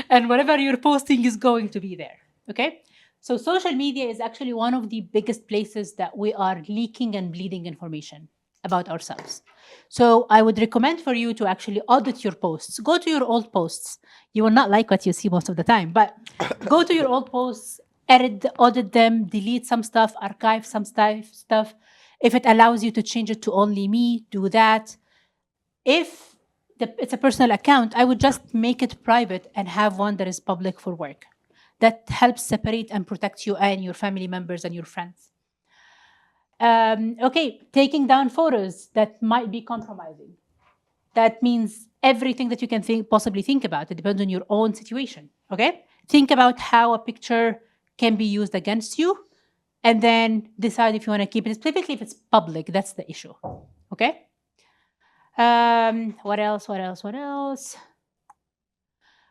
[SPEAKER 2] And whatever you're posting is going to be there, okay? So social media is actually one of the biggest places that we are leaking and bleeding information about ourselves. So I would recommend for you to actually audit your posts. Go to your old posts. You will not like what you see most of the time, but go to your old posts, audit them, delete some stuff, archive some stuff. If it allows you to change it to only me, do that. If it's a personal account, I would just make it private and have one that is public for work. That helps separate and protect you and your family members and your friends. Okay, taking down photos that might be compromising. That means everything that you can possibly think about. It depends on your own situation, okay? Think about how a picture can be used against you and then decide if you want to keep it, specifically if it's public, that's the issue, okay? What else?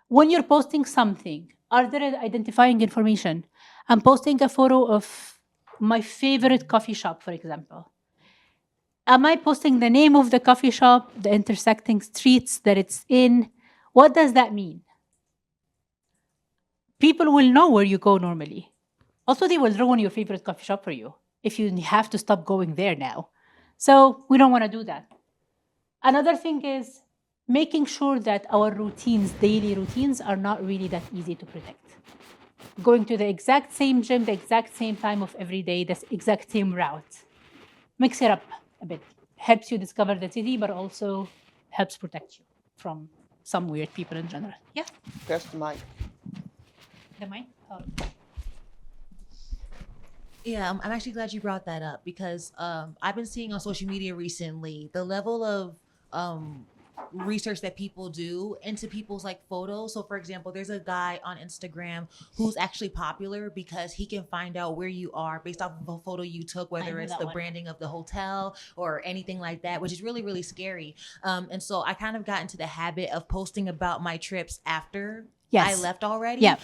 [SPEAKER 2] When you're posting something, are there identifying information? I'm posting a photo of my favorite coffee shop, for example. Am I posting the name of the coffee shop, the intersecting streets that it's in? What does that mean? People will know where you go normally. Also, they will ruin your favorite coffee shop for you if you have to stop going there now. So we don't want to do that. Another thing is making sure that our routines, daily routines, are not really that easy to predict. Going to the exact same gym, the exact same time of every day, the exact same route. Mix it up a bit. Helps you discover the city, but also helps protect you from some weird people in general. Yeah,
[SPEAKER 1] That's the mic.
[SPEAKER 2] the mic. Oh.
[SPEAKER 6] Yeah, I'm actually glad you brought that up because I've been seeing on social media recently the level of research that people do into people's like photos. So for example, there's a guy on Instagram who's actually popular because he can find out where you are based off of a photo you took, whether
[SPEAKER 2] know
[SPEAKER 6] it's
[SPEAKER 2] that
[SPEAKER 6] the
[SPEAKER 2] one.
[SPEAKER 6] branding of the hotel or anything like that, which is really, really scary. And so I kind of got into the habit of posting about my trips after I
[SPEAKER 2] Yes.
[SPEAKER 6] left already.
[SPEAKER 2] Yeah.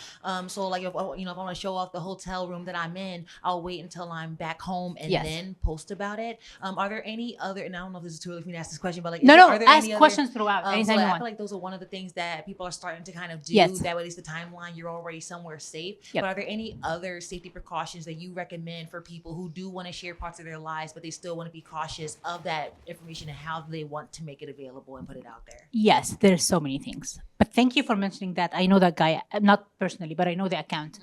[SPEAKER 6] So like if I want to show off the hotel room that I'm in, I'll wait until I'm back home and
[SPEAKER 2] Yes.
[SPEAKER 6] then post about it. Are there any other? And I don't know if this is too early for me to ask this question, but like,
[SPEAKER 2] No,
[SPEAKER 6] are there
[SPEAKER 2] ask
[SPEAKER 6] any
[SPEAKER 2] questions
[SPEAKER 6] other,
[SPEAKER 2] throughout.
[SPEAKER 6] so
[SPEAKER 2] Anytime
[SPEAKER 6] like,
[SPEAKER 2] you
[SPEAKER 6] I
[SPEAKER 2] want.
[SPEAKER 6] feel like those are one of the things that people are starting to kind of do.
[SPEAKER 2] Yes.
[SPEAKER 6] That way, at least the timeline, you're already somewhere safe.
[SPEAKER 2] Yep.
[SPEAKER 6] But are there any other safety precautions that you recommend for people who do want to share parts of their lives, but they still want to be cautious of that information and how they want to make it available and put it out there?
[SPEAKER 2] Yes, there's so many things. But thank you for mentioning that. I know that guy, not personally, but I know the account.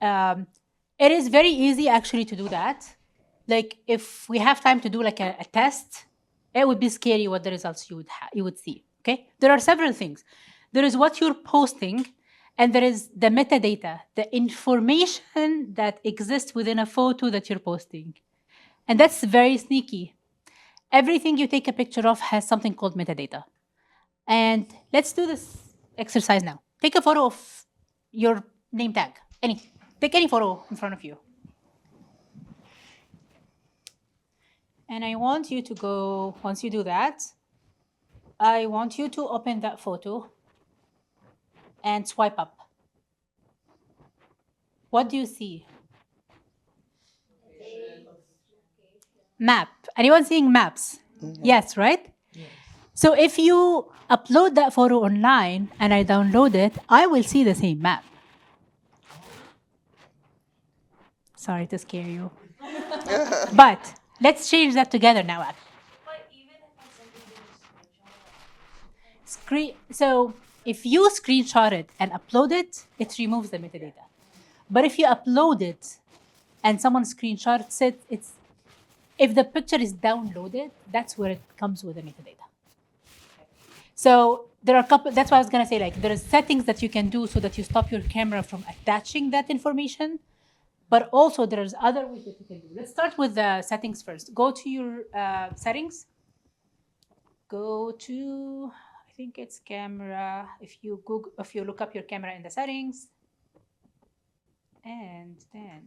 [SPEAKER 2] It is very easy actually to do that. Like if we have time to do like a test, it would be scary what the results you would see. Okay, there are several things. There is what you're posting, and there is the metadata, the information that exists within a photo that you're posting, and that's very sneaky. Everything you take a picture of has something called metadata. And let's do this exercise now. Take a photo of your name tag. Take any photo in front of you. And I want you to go, once you do that, I want you to open that photo and swipe up. What do you see? Map. Anyone seeing maps? Yes, right? So if you upload that photo online and I download it, I will see the same map. Sorry to scare you. But let's change that together now. So if you screenshot it and upload it, it removes the metadata. But if you upload it and someone screenshots it, if the picture is downloaded, that's where it comes with the metadata. So there are a couple, that's why I was gonna say, like, there are settings that you can do so that you stop your camera from attaching that information, but also there's other ways that you can do. Let's start with the settings first. Go to your settings. Go to, I think it's camera. If you look up your camera in the settings, and then,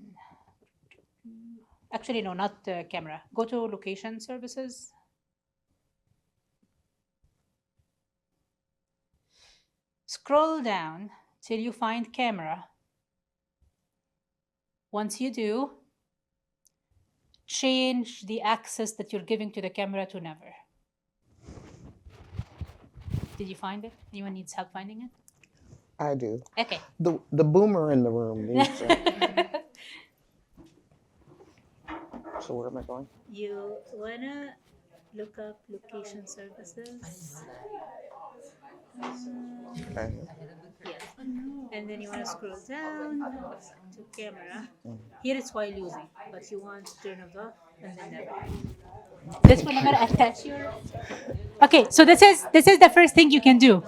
[SPEAKER 2] actually no, not camera. Go to location services. Scroll down till you find camera. Once you do, change the access that you're giving to the camera to never. Did you find it? Anyone needs help finding it?
[SPEAKER 1] I do.
[SPEAKER 2] Okay.
[SPEAKER 1] The boomer in the room needs it. So where am I going?
[SPEAKER 2] You wanna look up location services.
[SPEAKER 1] Okay.
[SPEAKER 2] Yes. And then you want to scroll down to camera. Here it's while using, but you want to turn it off and then never. This will never attach your. Okay, so this is the first thing you can do.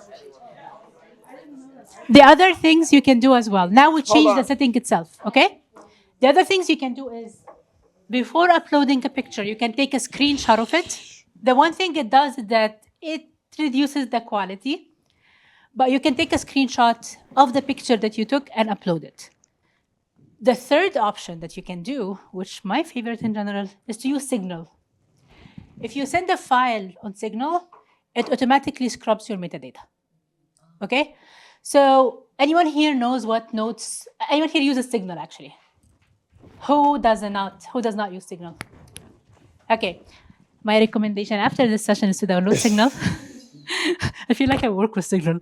[SPEAKER 2] The other things you can do as well. Now we change the setting itself. Okay. The other things you can do is before uploading a picture, you can take a screenshot of it. The one thing it does is that it reduces the quality. But you can take a screenshot of the picture that you took and upload it. The third option that you can do, which my favorite in general, is to use Signal. If you send a file on Signal, it automatically scrubs your metadata. Okay? So anyone here knows what notes, anyone here uses Signal actually? Who does not use Signal? Okay. my recommendation after this session is to download Signal. I feel like I work with Signal.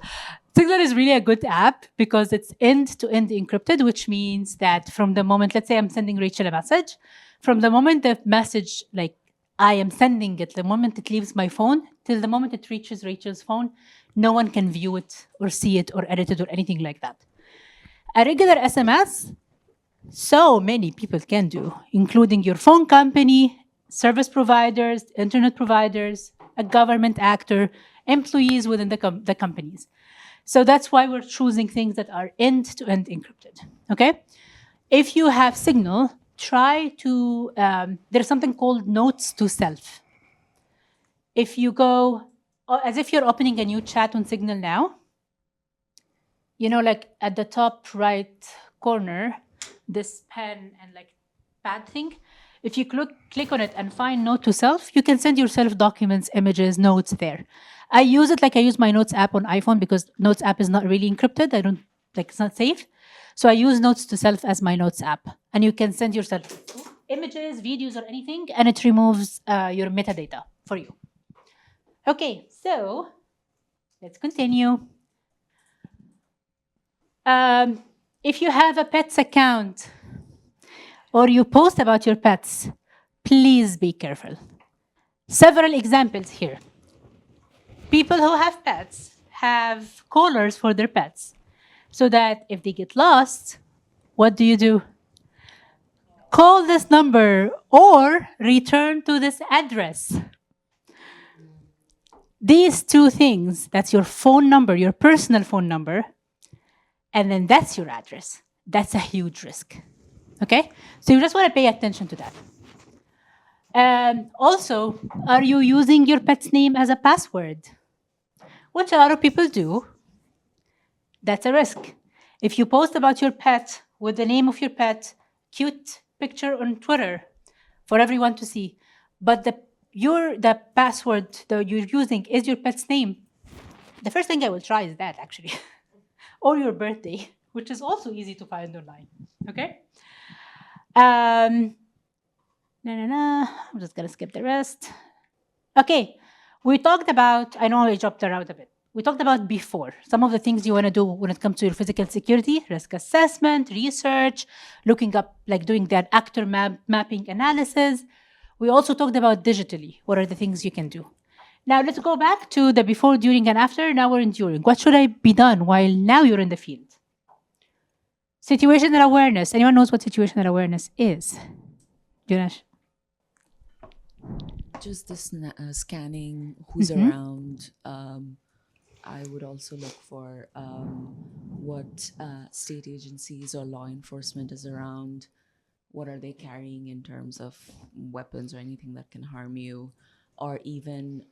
[SPEAKER 2] Signal is really a good app because it's end-to-end encrypted, which means that from the moment, let's say I'm sending Rachel a message, from the moment the message, like I am sending it, the moment it leaves my phone, till the moment it reaches Rachel's phone, no one can view it or see it or edit it or anything like that. A regular SMS, so many people can do, including your phone company, service providers, internet providers, a government actor, employees within the companies. So that's why we're choosing things that are end-to-end encrypted, okay? If you have Signal, try to, there's something called notes to self. If you go, as if you're opening a new chat on Signal now, you know, like at the top right corner, this pen and like pad thing, if you click on it and find note to self, you can send yourself documents, images, notes there. I use it like I use my Notes app on iPhone because Notes app is not really encrypted. It's not safe. So I use Notes to self as my Notes app. And you can send yourself images, videos, or anything, and it removes your metadata for you. Okay, so let's continue. If you have a pets account or you post about your pets, please be careful. Several examples here. People who have pets have collars for their pets so that if they get lost, what do? Call this number or return to this address. These two things, that's your phone number, your personal phone number, and then that's your address. That's a huge risk, okay? So you just want to pay attention to that. Also, are you using your pet's name as a password? Which a lot of people do. That's a risk. If you post about your pet with the name of your pet, cute picture on Twitter for everyone to see, but the password that you're using is your pet's name, the first thing I will try is that, actually. Or your birthday, which is also easy to find online, okay? I'm just gonna skip the rest. Okay, we talked about, I know I jumped around a bit. We talked about before, some of the things you wanna do when it comes to your physical security, risk assessment, research, looking up, like doing that actor mapping analysis. We also talked about digitally, what are the things you can do. Now let's go back to the before, during, and after. Now we're in during. What should I be done while now you're in the field? Situational awareness. Anyone knows what situational awareness is? Jonas?
[SPEAKER 9] Just this scanning who's around. I would also look for what state agencies or law enforcement is around. What are they carrying in terms of weapons or anything that can harm you? Or even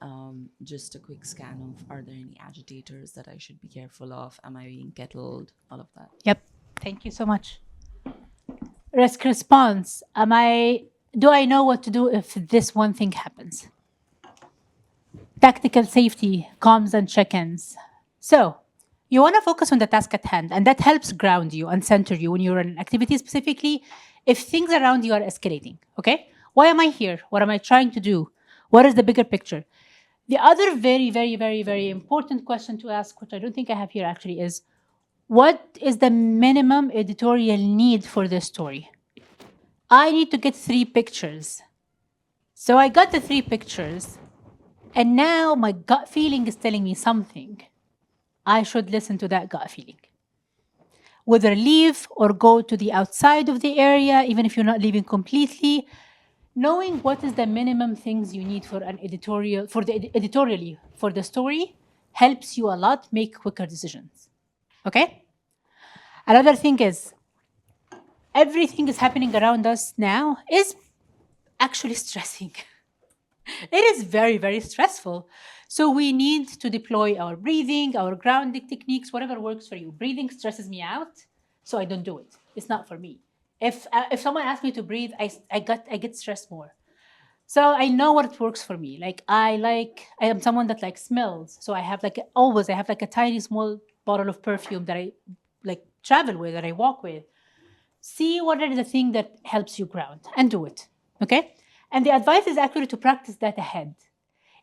[SPEAKER 9] just a quick scan of, are there any agitators that I should be careful of? Am I being kettled? All of that.
[SPEAKER 2] Yep. Thank you so much. Risk response. Do I know what to do if this one thing happens? Tactical safety, comms and check-ins. So you want to focus on the task at hand, and that helps ground you and center you when you're in an activity, specifically if things around you are escalating, okay? Why am I here? What am I trying to do? What is the bigger picture? The other very, very, very, very important question to ask, which I don't think I have here actually, is what is the minimum editorial need for this story? I need to get 3 pictures. So I got the 3 pictures, and now my gut feeling is telling me something. I should listen to that gut feeling. Whether leave or go to the outside of the area, even if you're not leaving completely, knowing what is the minimum things you need for an editorial, editorially for the story, helps you a lot make quicker decisions. Okay? Another thing is, everything is happening around us now is actually stressing. It is very, very stressful. So we need to deploy our breathing, our grounding techniques, whatever works for you. Breathing stresses me out, so I don't do it. It's not for me. If someone asks me to breathe, I get stressed more. So I know what works for me. I am someone that likes smells. So I have a tiny small bottle of perfume that I travel with, that I walk with. See what are the thing that helps you ground and do it, okay? And the advice is actually to practice that ahead.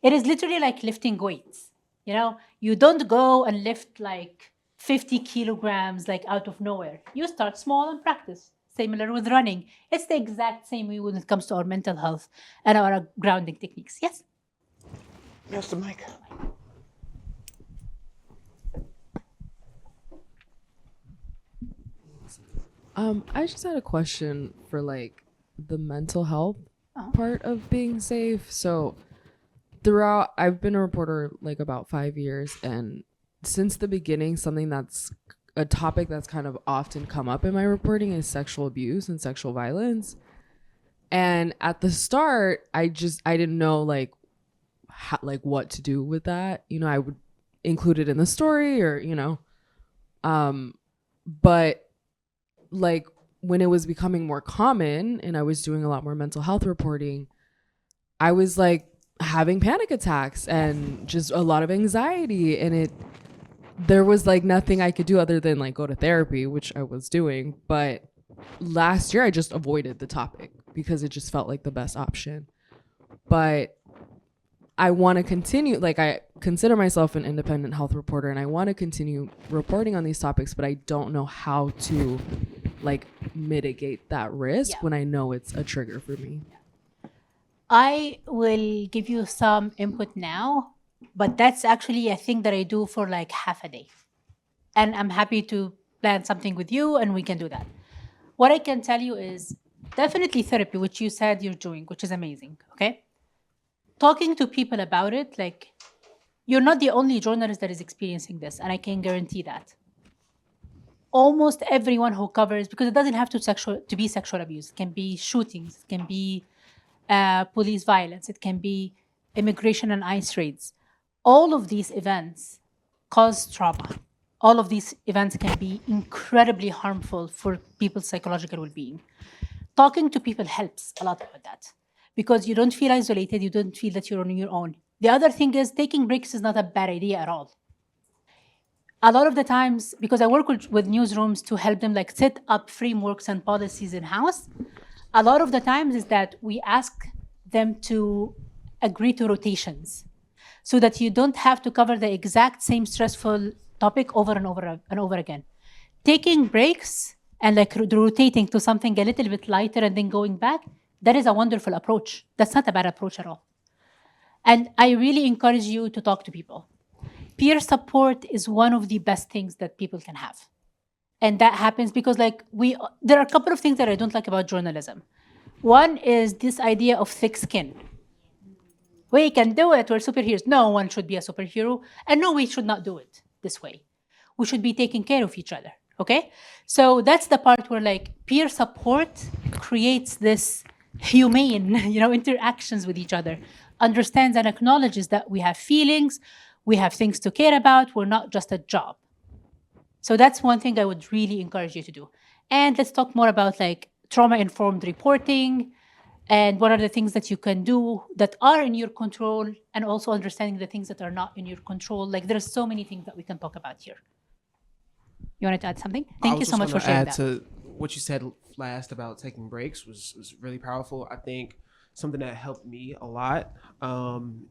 [SPEAKER 2] It is literally like lifting weights. You know, you don't go and lift like 50 kilograms like out of nowhere. You start small and practice. Similar with running. It's the exact same way when it comes to our mental health and our grounding techniques. Yes?
[SPEAKER 1] Yes, the mic.
[SPEAKER 11] I just had a question for like the mental health part of being safe. So throughout, I've been a reporter like about 5 years, and since the beginning, something that's a topic that's kind of often come up in my reporting is sexual abuse and sexual violence. And at the start, I didn't know like what to do with that. You know, I would include it in the story or, you know, but like when it was becoming more common and I was doing a lot more mental health reporting, I was like having panic attacks and just a lot of anxiety, and there was like nothing I could do other than like go to therapy, which I was doing. But last year I just avoided the topic because it just felt like the best option. But I want to continue, like I consider myself an independent health reporter and I want to continue reporting on these topics, but I don't know how to like mitigate that risk when I know it's a trigger for me.
[SPEAKER 2] I will give you some input now, but that's actually a thing that I do for like half a day. And I'm happy to plan something with you and we can do that. What I can tell you is definitely therapy, which you said you're doing, which is amazing, okay? Talking to people about it, like you're not the only journalist that is experiencing this, and I can guarantee that. Almost everyone who covers, because it doesn't have to be sexual abuse. It can be shootings, it can be police violence, it can be immigration and ICE raids. All of these events cause trauma. All of these events can be incredibly harmful for people's psychological well-being. Talking to people helps a lot with that because you don't feel isolated, you don't feel that you're on your own. The other thing is taking breaks is not a bad idea at all. A lot of the times, because I work with newsrooms to help them like set up frameworks and policies in-house, a lot of the times is that we ask them to agree to rotations so that you don't have to cover the exact same stressful topic over and over again. Taking breaks and like rotating to something a little bit lighter and then going back, that is a wonderful approach. That's not a bad approach at all. And I really encourage you to talk to people. Peer support is one of the best things that people can have. And that happens because like there are a couple of things that I don't like about journalism. One is this idea of thick skin. We can do it, we're superheroes. No one should be a superhero. And no, we should not do it this way. We should be taking care of each other, okay? So that's the part where like peer support creates this humane, interactions with each other, understands and acknowledges that we have feelings, we have things to care about, we're not just a job. So that's one thing I would really encourage you to do. And let's talk more about like trauma-informed reporting and what are the things that you can do that are in your control, and also understanding the things that are not in your control. Like there's so many things that we can talk about here. You wanted to add something? Thank you so much for sharing that.
[SPEAKER 3] To what you said last about taking breaks was really powerful. I think something that helped me a lot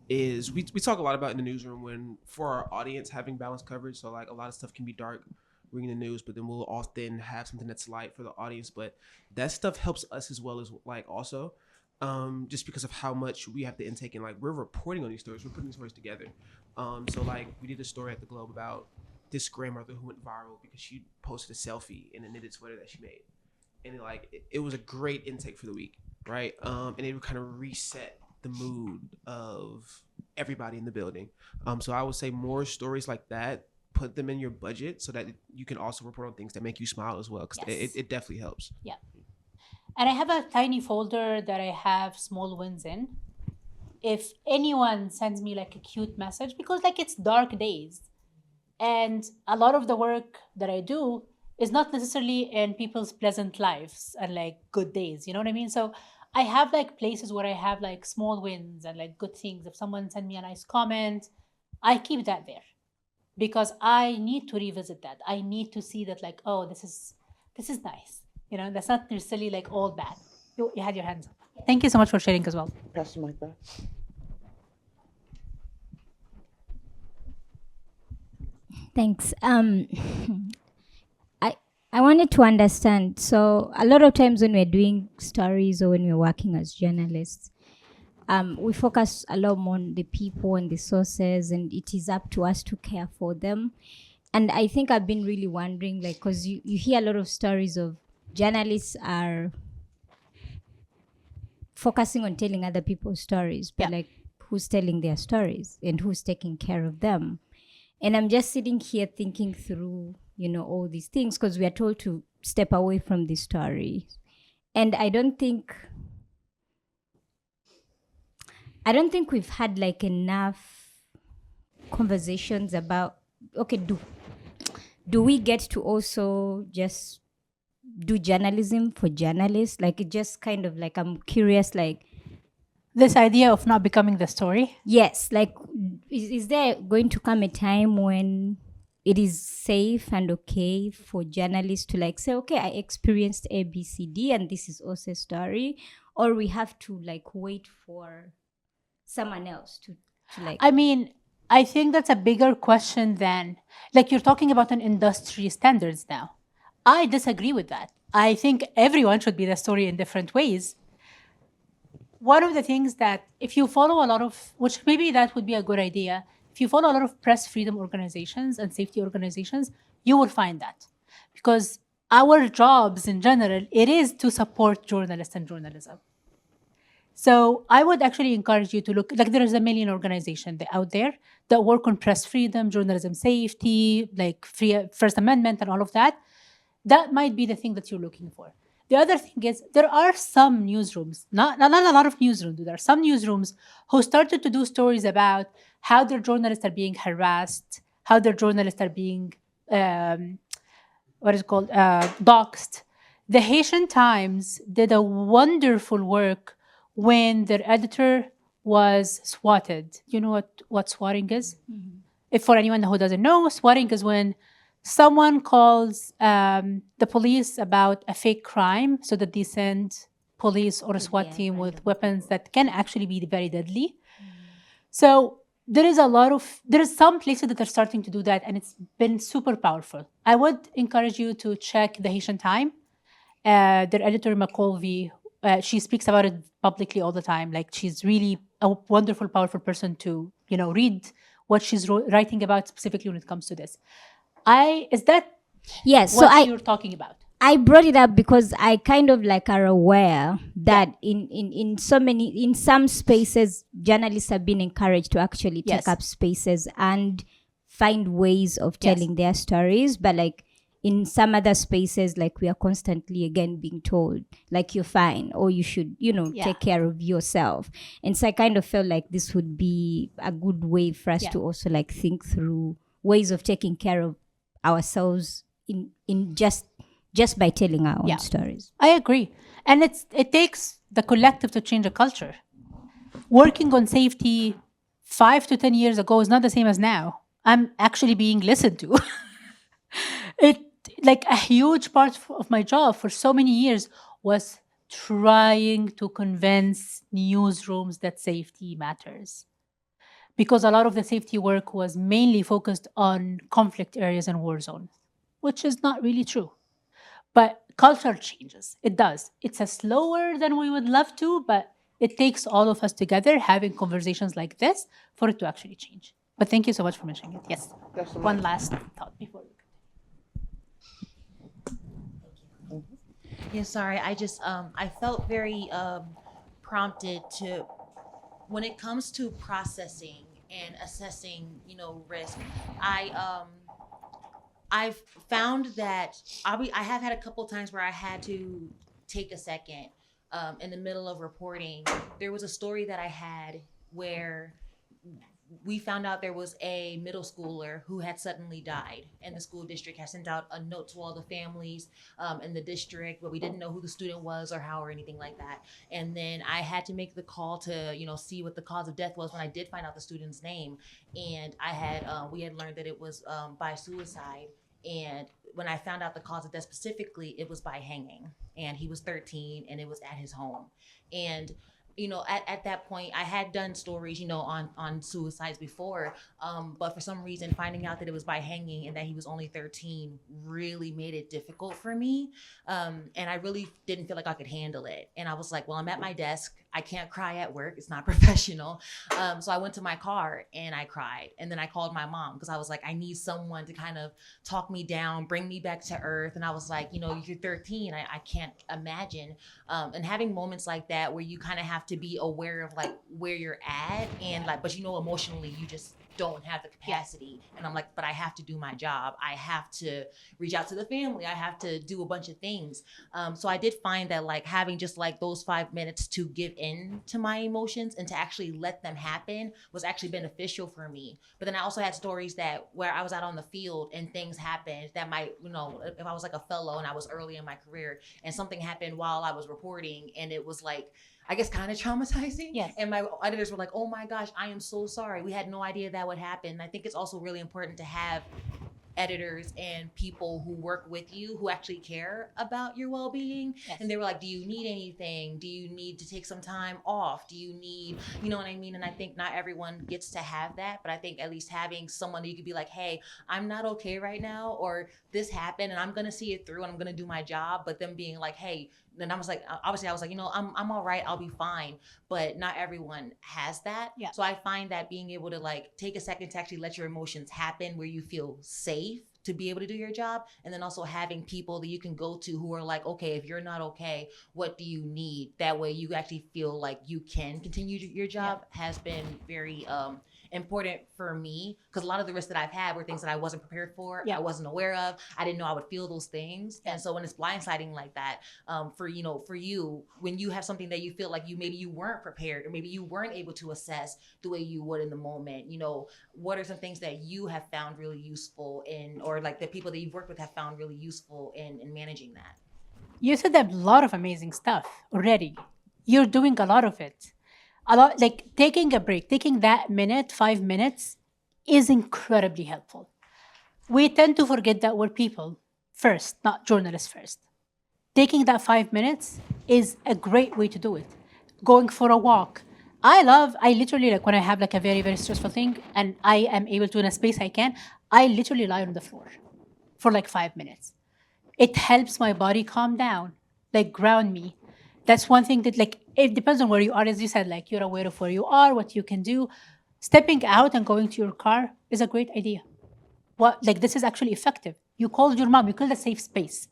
[SPEAKER 3] is we talk a lot about in the newsroom when for our audience having balanced coverage. So like a lot of stuff can be dark reading the news, but then we'll often have something that's light for the audience. But that stuff helps us as well as like also just because of how much we have to intake and like we're reporting on these stories, we're putting stories together. So like we did a story at the Globe about this grandmother who went viral because she posted a selfie in a knitted sweater that she made, and it was a great intake for the week, right? And it would kind of reset the mood of everybody in the building. So I would say more stories like that, put them in your budget so that you can also report on things that make you smile as well, because it definitely helps.
[SPEAKER 2] Yeah. And I have a tiny folder that I have small wins in. If anyone sends me like a cute message, because like it's dark days, and a lot of the work that I do is not necessarily in people's pleasant lives and like good days, you know what I mean? So I have like places where I have like small wins and like good things. If someone sends me a nice comment, I keep that there because I need to revisit that. I need to see that like, oh, this is nice. That's not necessarily like all bad. You had your hands up. Thank you so much for sharing as well.
[SPEAKER 1] Pass the mic back.
[SPEAKER 5] Thanks. I wanted to understand. So a lot of times when we're doing stories or when we're working as journalists, we focus a lot more on the people and the sources, and it is up to us to care for them. And I think I've been really wondering, like, because you hear a lot of stories of journalists are focusing on telling other people's stories, but like, who's telling their stories and who's taking care of them? And I'm just sitting here thinking through, all these things, because we are told to step away from the story. And I don't think we've had like enough conversations about, okay, do we get to also just do journalism for journalists? Like, it just kind of like, I'm curious, like,
[SPEAKER 2] This idea of not becoming the story.
[SPEAKER 5] yes, like, is there going to come a time when it is safe and okay for journalists to like say, okay, I experienced A, B, C, D, and this is also a story, or we have to like wait for someone else to like.
[SPEAKER 2] I mean, I think that's a bigger question than, like, you're talking about an industry standards now. I disagree with that. I think everyone should be the story in different ways. One of the things that if you follow a lot of, which maybe that would be a good idea, if you follow a lot of press freedom organizations and safety organizations, you will find that. Because our jobs in general, it is to support journalists and journalism. So I would actually encourage you to look, like, there is a million organizations out there that work on press freedom, journalism safety, like free First Amendment and all of that. That might be the thing that you're looking for. The other thing is there are some newsrooms, not a lot of newsrooms, there are some newsrooms who started to do stories about how their journalists are being harassed, how their journalists are being, doxed. The Haitian Times did a wonderful work when their editor was swatted. You know what swatting is? Mm-hmm. If for anyone who doesn't know, swatting is when someone calls the police about a fake crime so that they send police or a SWAT team with weapons that can actually be very deadly. So there is some places that are starting to do that, and it's been super powerful. I would encourage you to check the Haitian Time. Their editor, McColvey, she speaks about it publicly all the time. Like, she's really a wonderful, powerful person to, read what she's writing about specifically when it comes to this. Is that what you're talking about?
[SPEAKER 5] I brought it up because I kind of like are aware that in some spaces, journalists have been encouraged to actually take up spaces and find ways of telling their stories. But like in some other spaces, like we are constantly again being told, like, you're fine, or you should, take care of yourself. And so I kind of felt like this would be a good way for us to also like think through ways of taking care of ourselves in just by telling our own stories.
[SPEAKER 2] I agree. And it takes the collective to change a culture. Working on safety 5 to 10 years ago is not the same as now. I'm actually being listened to. Like, a huge part of my job for so many years was trying to convince newsrooms that safety matters. Because a lot of the safety work was mainly focused on conflict areas and war zones, which is not really true. But culture changes. It does. It's slower than we would love to, but it takes all of us together having conversations like this for it to actually change. But thank you so much for mentioning it. Yes. One last thought before we continue.
[SPEAKER 6] Yeah, sorry. I just I felt very prompted to, when it comes to processing and assessing, risk, I've found that I have had a couple times where I had to take a second in the middle of reporting. There was a story that I had where we found out there was a middle schooler who had suddenly died, and the school district had sent out a note to all the families in the district, but we didn't know who the student was or how or anything like that. And then I had to make the call to, see what the cause of death was when I did find out the student's name. And we had learned that it was by suicide. And when I found out the cause of death specifically, it was by hanging, and he was 13, and it was at his home. And at that point, I had done stories, on suicides before, but for some reason, finding out that it was by hanging and that he was only 13 really made it difficult for me. And I really didn't feel like I could handle it. And I was like, well, I'm at my desk. I can't cry at work. It's not professional. So I went to my car and I cried. And then I called my mom because I was like, I need someone to kind of talk me down, bring me back to earth. And I was like, you're 13. I can't imagine. And having moments like that where you kind of have to be aware of like where you're at and like, but emotionally you just don't have the capacity. And I'm like, but I have to do my job. I have to reach out to the family. I have to do a bunch of things. So I did find that like having just like those 5 minutes to give in to my emotions and to actually let them happen was actually beneficial for me. But then I also had stories that where I was out on the field and things happened that might, if I was like a fellow and I was early in my career and something happened while I was reporting and it was like, I guess kind of traumatizing.
[SPEAKER 2] Yes.
[SPEAKER 6] And my editors were like, oh my gosh, I am so sorry. We had no idea that would happen. And I think it's also really important to have editors and people who work with you who actually care about your well-being.
[SPEAKER 2] Yes.
[SPEAKER 6] And they were like, do you need anything? Do you need to take some time off? Do you need, you know what I mean? And I think not everyone gets to have that, but I think at least having someone that you could be like, hey, I'm not okay right now, or this happened and I'm going to see it through and I'm going to do my job. But them being like, hey, then I was like, obviously I was like, I'm all right. I'll be fine. But not everyone has that.
[SPEAKER 2] Yeah.
[SPEAKER 6] So I find that being able to like take a second to actually let your emotions happen where you feel safe to be able to do your job. And then also having people that you can go to who are like, okay, if you're not okay, what do you need? That way you actually feel like you can continue your job has been very important for me, because a lot of the risks that I've had were things that I wasn't prepared for. I wasn't aware of. I didn't know I would feel those things. And so when it's blindsiding like that, for you, when you have something that you feel like maybe you weren't prepared or maybe you weren't able to assess the way you would in the moment, what are some things that you have found really useful in, or like the people that you've worked with have found really useful in managing that?
[SPEAKER 2] You said a lot of amazing stuff already. You're doing a lot of it. A lot, like taking a break, taking that 5 minutes is incredibly helpful. We tend to forget that we're people first, not journalists first. Taking that 5 minutes is a great way to do it. Going for a walk. I literally, like when I have like a very, very stressful thing and I am able to in a space I literally lie on the floor for like 5 minutes. It helps my body calm down, like ground me. That's one thing that like, it depends on where you are. As you said, like you're aware of where you are, what you can do. Stepping out and going to your car is a great idea. This is actually effective. You called your mom, you called a safe space.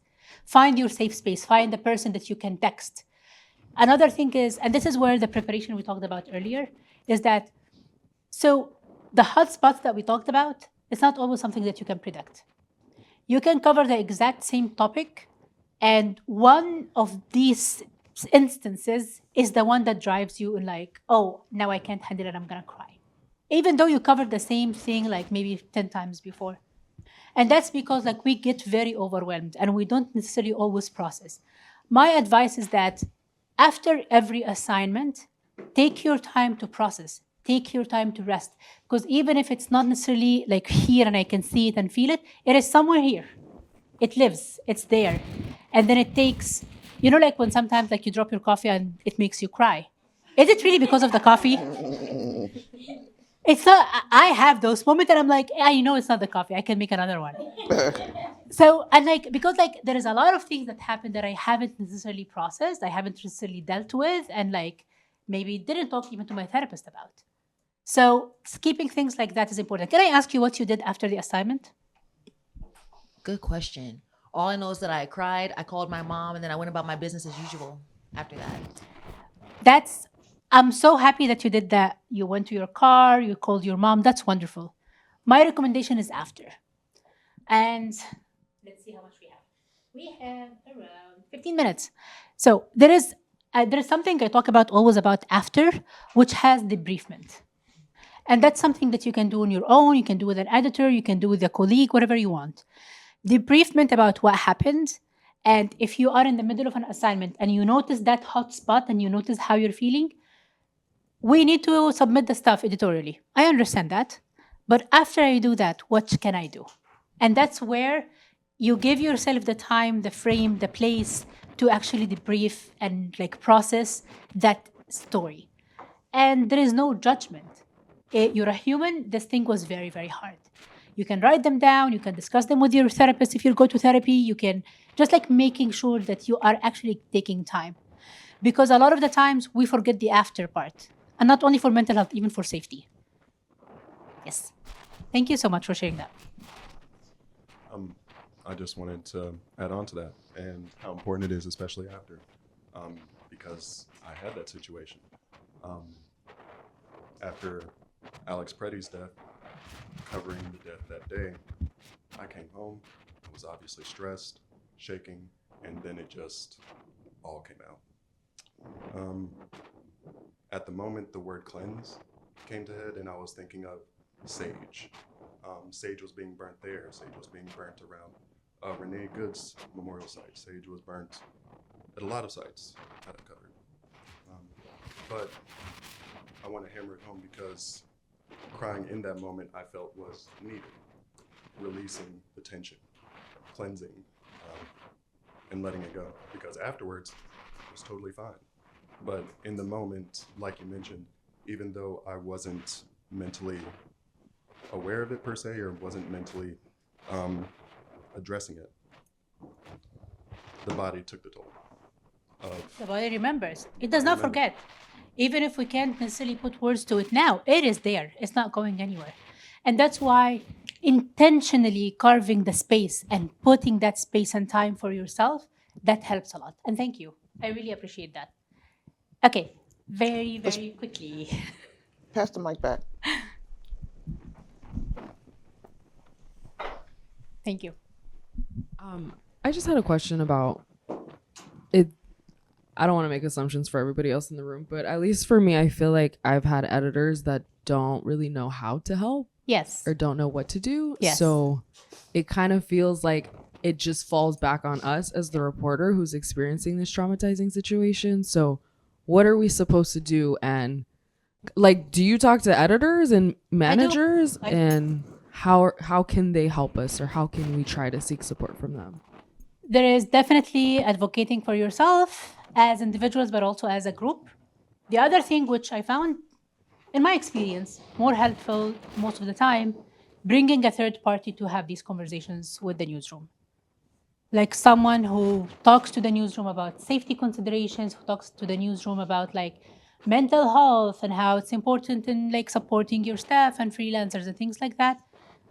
[SPEAKER 2] Find your safe space, find the person that you can text. Another thing is, and this is where the preparation we talked about earlier, is that, so the hotspots that we talked about, it's not always something that you can predict. You can cover the exact same topic, and one of these instances is the one that drives you in like, oh, now I can't handle it, I'm gonna cry. Even though you covered the same thing like maybe 10 times before. And that's because like we get very overwhelmed and we don't necessarily always process. My advice is that after every assignment, take your time to process, take your time to rest. Because even if it's not necessarily like here and I can see it and feel it, it is somewhere here. It lives, it's there. And then it takes, like when sometimes like you drop your coffee and it makes you cry. Is it really because of the coffee? It's not. I have those moments and I'm like, it's not the coffee. I can make another one. So, and like, because like there is a lot of things that happen that I haven't necessarily processed, I haven't necessarily dealt with, and like maybe didn't talk even to my therapist about. So keeping things like that is important. Can I ask you what you did after the assignment?
[SPEAKER 6] Good question. All I know is that I cried, I called my mom, and then I went about my business as usual after that.
[SPEAKER 2] I'm so happy that you did that. You went to your car, you called your mom. That's wonderful. My recommendation is after. And let's see how much we have. We have around 15 minutes. So there is something I talk about always about after, which has debriefment. And that's something that you can do on your own. You can do with an editor. You can do with a colleague, whatever you want. Debriefment about what happened. And if you are in the middle of an assignment and you notice that hot spot and you notice how you're feeling, we need to submit the stuff editorially. I understand that. But after I do that, what can I do? And that's where you give yourself the time, the frame, the place to actually debrief and like process that story. And there is no judgment. You're a human. This thing was very, very hard. You can write them down. You can discuss them with your therapist if you go to therapy. You can just like making sure that you are actually taking time. Because a lot of the times we forget the after part. And not only for mental health, even for safety. Yes. Thank you so much for sharing that.
[SPEAKER 4] I just wanted to add on to that and how important it is, especially after, because I had that situation. After Alex Preddy's death, covering the death that day, I came home, I was obviously stressed, shaking, and then it just all came out. At the moment, the word cleanse came to head, and I was thinking of sage. Sage was being burnt there. Sage was being burnt around Renee Good's memorial site. Sage was burnt at a lot of sites that I've covered. But I want to hammer it home because crying in that moment I felt was needed. Releasing the tension, cleansing, and letting it go. Because afterwards, it was totally fine. But in the moment, like you mentioned, even though I wasn't mentally aware of it per se, or wasn't mentally addressing it, the body took the toll.
[SPEAKER 2] The body remembers. It does not forget. Even if we can't necessarily put words to it now, it is there. It's not going anywhere. And that's why intentionally carving the space and putting that space and time for yourself, that helps a lot. And thank you. I really appreciate that. Okay, very, very quickly.
[SPEAKER 1] Pass the mic back.
[SPEAKER 2] Thank you.
[SPEAKER 11] I just had a question about it. I don't want to make assumptions for everybody else in the room, but at least for me, I feel like I've had editors that don't really know how to help.
[SPEAKER 2] Yes.
[SPEAKER 11] Or don't know what to do.
[SPEAKER 2] Yes.
[SPEAKER 11] So it kind of feels like it just falls back on us as the reporter who's experiencing this traumatizing situation. So what are we supposed to do? And like, do you talk to editors and managers? And how can they help us, or how can we try to seek support from them?
[SPEAKER 2] There is definitely advocating for yourself as individuals, but also as a group. The other thing which I found, in my experience, more helpful most of the time, bringing a third party to have these conversations with the newsroom. Like someone who talks to the newsroom about safety considerations, who talks to the newsroom about like mental health and how it's important in like supporting your staff and freelancers and things like that.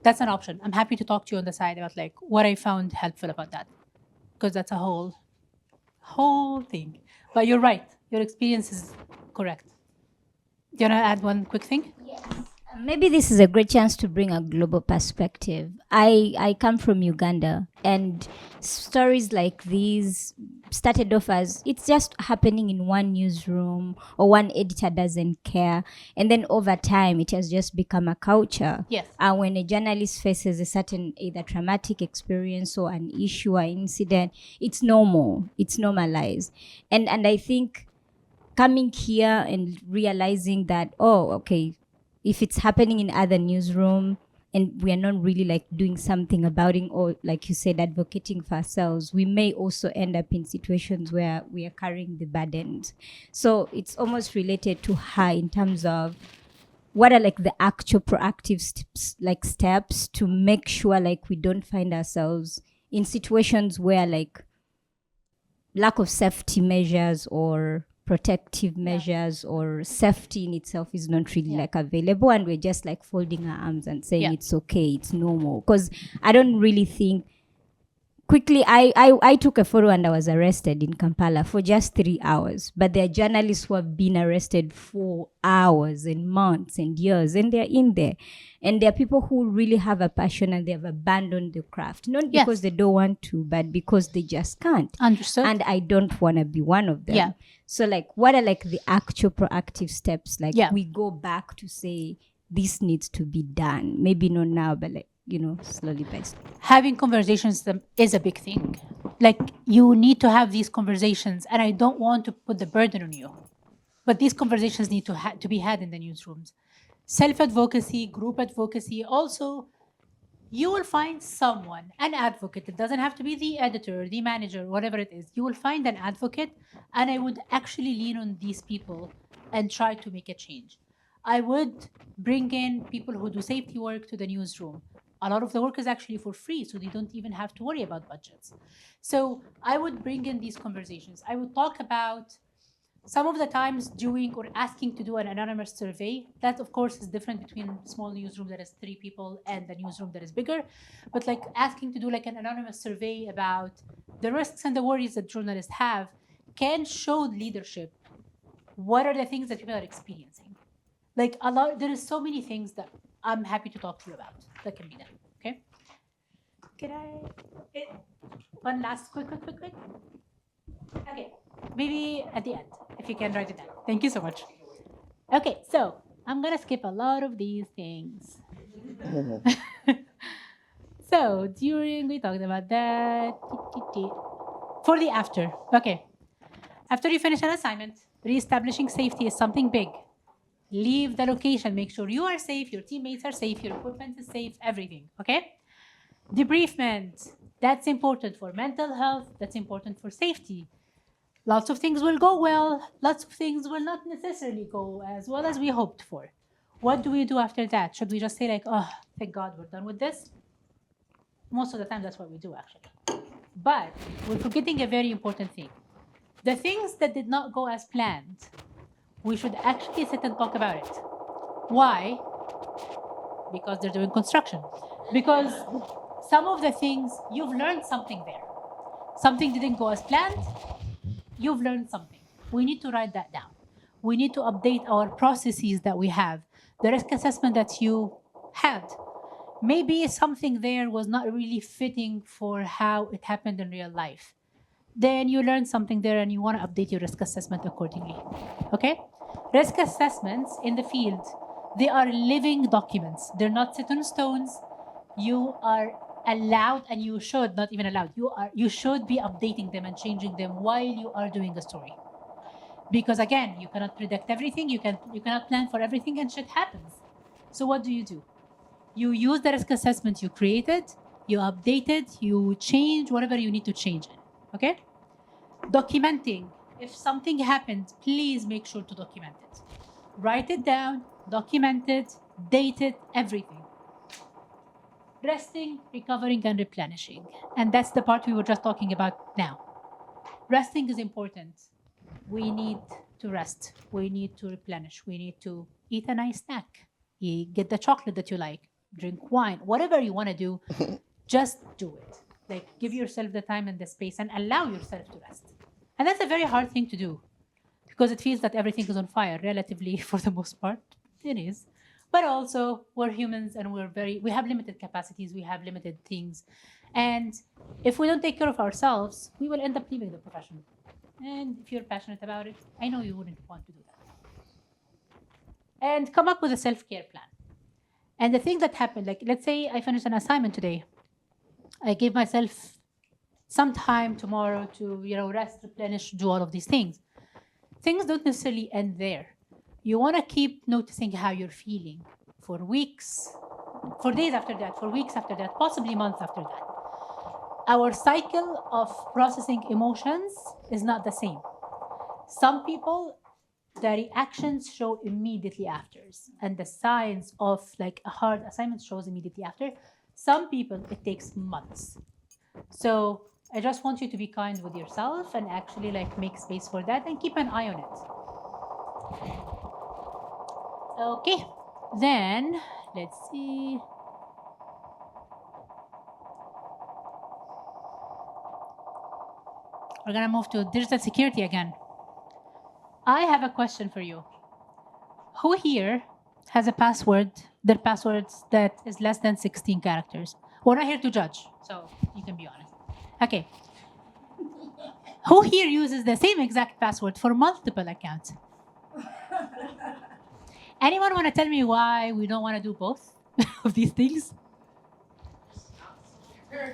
[SPEAKER 2] That's an option. I'm happy to talk to you on the side about like what I found helpful about that, because that's a whole thing. But you're right. Your experience is correct. Do you want to add one quick thing?
[SPEAKER 5] Yes. Maybe this is a great chance to bring a global perspective. I come from Uganda, and stories like these started off as it's just happening in one newsroom, or one editor doesn't care. And then over time, it has just become a culture.
[SPEAKER 2] Yes.
[SPEAKER 5] And when a journalist faces a certain either traumatic experience or an issue or incident, it's normal. It's normalized. And I think coming here and realizing that, oh, okay, if it's happening in other newsroom and we are not really like doing something about it, or like you said, advocating for ourselves, we may also end up in situations where we are carrying the burdens. So it's almost related to her in terms of what are like the actual proactive steps to make sure like we don't find ourselves in situations where like lack of safety measures or protective measures or safety in itself is not really like available, and we're just like folding our arms and saying it's okay, it's normal. Because I don't really think quickly, I took a photo and I was arrested in Kampala for just 3 hours, but there are journalists who have been arrested for hours and months and years, and they're in there. And there are people who really have a passion and they have abandoned the craft, not because they don't want to, but because they just can't.
[SPEAKER 2] Understood.
[SPEAKER 5] And I don't want to be one of them.
[SPEAKER 2] Yeah.
[SPEAKER 5] So like, what are like the actual proactive steps? Like we go back to say, this needs to be done. Maybe not now, but like, you know, slowly by slowly.
[SPEAKER 2] Having conversations is a big thing. Like you need to have these conversations, and I don't want to put the burden on you, but these conversations need to be had in the newsrooms. Self-advocacy, group advocacy, also you will find someone, an advocate. It doesn't have to be the editor, the manager, whatever it is. You will find an advocate, and I would actually lean on these people and try to make a change. I would bring in people who do safety work to the newsroom. A lot of the work is actually for free, so they don't even have to worry about budgets. So I would bring in these conversations. I would talk about some of the times doing or asking to do an anonymous survey. That, of course, is different between small newsroom that has 3 people and the newsroom that is bigger. But like asking to do like an anonymous survey about the risks and the worries that journalists have can show leadership. What are the things that people are experiencing? Like there is so many things that I'm happy to talk to you about that can be done. Okay. One last quick. Okay. Maybe at the end, if you can write it down. Thank you so much. Okay, so I'm gonna skip a lot of these things. So we talked about that. For the after, okay. After you finish an assignment, reestablishing safety is something big. Leave the location, make sure you are safe, your teammates are safe, your equipment is safe, everything, okay? Debriefment, that's important for mental health, that's important for safety. Lots of things will go well, lots of things will not necessarily go as well as we hoped for. What do we do after that? Should we just say like, oh, thank God we're done with this? Most of the time that's what we do actually. But we're forgetting a very important thing. The things that did not go as planned, we should actually sit and talk about it. Why? Because they're doing construction. Because some of the things, you've learned something there. Something didn't go as planned, you've learned something. We need to write that down. We need to update our processes that we have. The risk assessment that you had. Maybe something there was not really fitting for how it happened in real life. Then you learn something there and you want to update your risk assessment accordingly. Okay? Risk assessments in the field, they are living documents. They're not set in stones. You are allowed, and you should, not even allowed, you should be updating them and changing them while you are doing a story. Because again, you cannot predict everything, you cannot plan for everything, and shit happens. So what do? You use the risk assessment you created, you update it, you change whatever you need to change it. Okay? Documenting. If something happened, please make sure to document it. Write it down, document it, date it, everything. Resting, recovering, and replenishing. And that's the part we were just talking about now. Resting is important. We need to rest. We need to replenish. We need to eat a nice snack. You get the chocolate that you like, drink wine, whatever you want to do, just do it. Like, give yourself the time and the space and allow yourself to rest. And that's a very hard thing to do because it feels that everything is on fire, relatively, for the most part. It is. But also, we're humans and we have limited capacities, we have limited things. And if we don't take care of ourselves, we will end up leaving the profession. And if you're passionate about it, I know you wouldn't want to do that. And come up with a self-care plan. And the thing that happened, like, let's say I finished an assignment today. I gave myself some time tomorrow to, rest, replenish, do all of these things. Things don't necessarily end there. You want to keep noticing how you're feeling for weeks, for days after that, for weeks after that, possibly months after that. Our cycle of processing emotions is not the same. Some people, the reactions show immediately after, and the signs of like a hard assignment shows immediately after. Some people, it takes months. So I just want you to be kind with yourself and actually like make space for that and keep an eye on it. Okay, then let's see. We're gonna move to digital security again. I have a question for you. Who here has a password, their passwords that is less than 16 characters? We're not here to judge, so you can be honest. Okay. Who here uses the same exact password for multiple accounts? Anyone want to tell me why we don't want to do both of these things?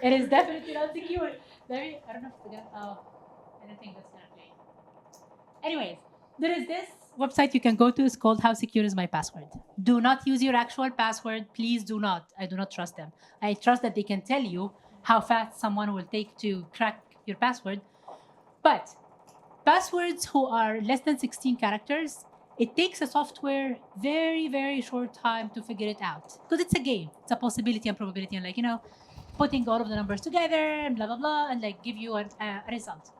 [SPEAKER 2] It is definitely not secure. I don't know if it's gonna, I don't think that's gonna play. Anyways, there is this website you can go to is called How Secure Is My Password. Do not use your actual password. Please do not. I do not trust them. I trust that they can tell you how fast someone will take to crack your password. But passwords who are less than 16 characters, it takes a software very, very short time to figure it out. Because it's a game. It's a possibility and probability and putting all of the numbers together and blah, blah, blah, and give you a result.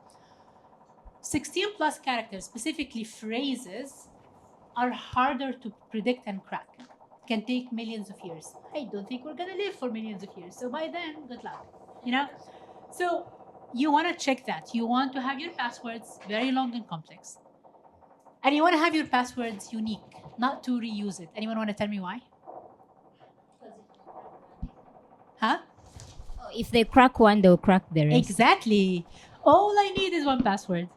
[SPEAKER 2] 16 plus characters, specifically phrases, are harder to predict and crack. Can take millions of years. I don't think we're gonna live for millions of years. So by then, good luck. So you want to check that. You want to have your passwords very long and complex. And you want to have your passwords unique, not to reuse it. Anyone want to tell me why? Huh?
[SPEAKER 5] If they crack one, they'll crack the rest.
[SPEAKER 2] Exactly. All I need is one password.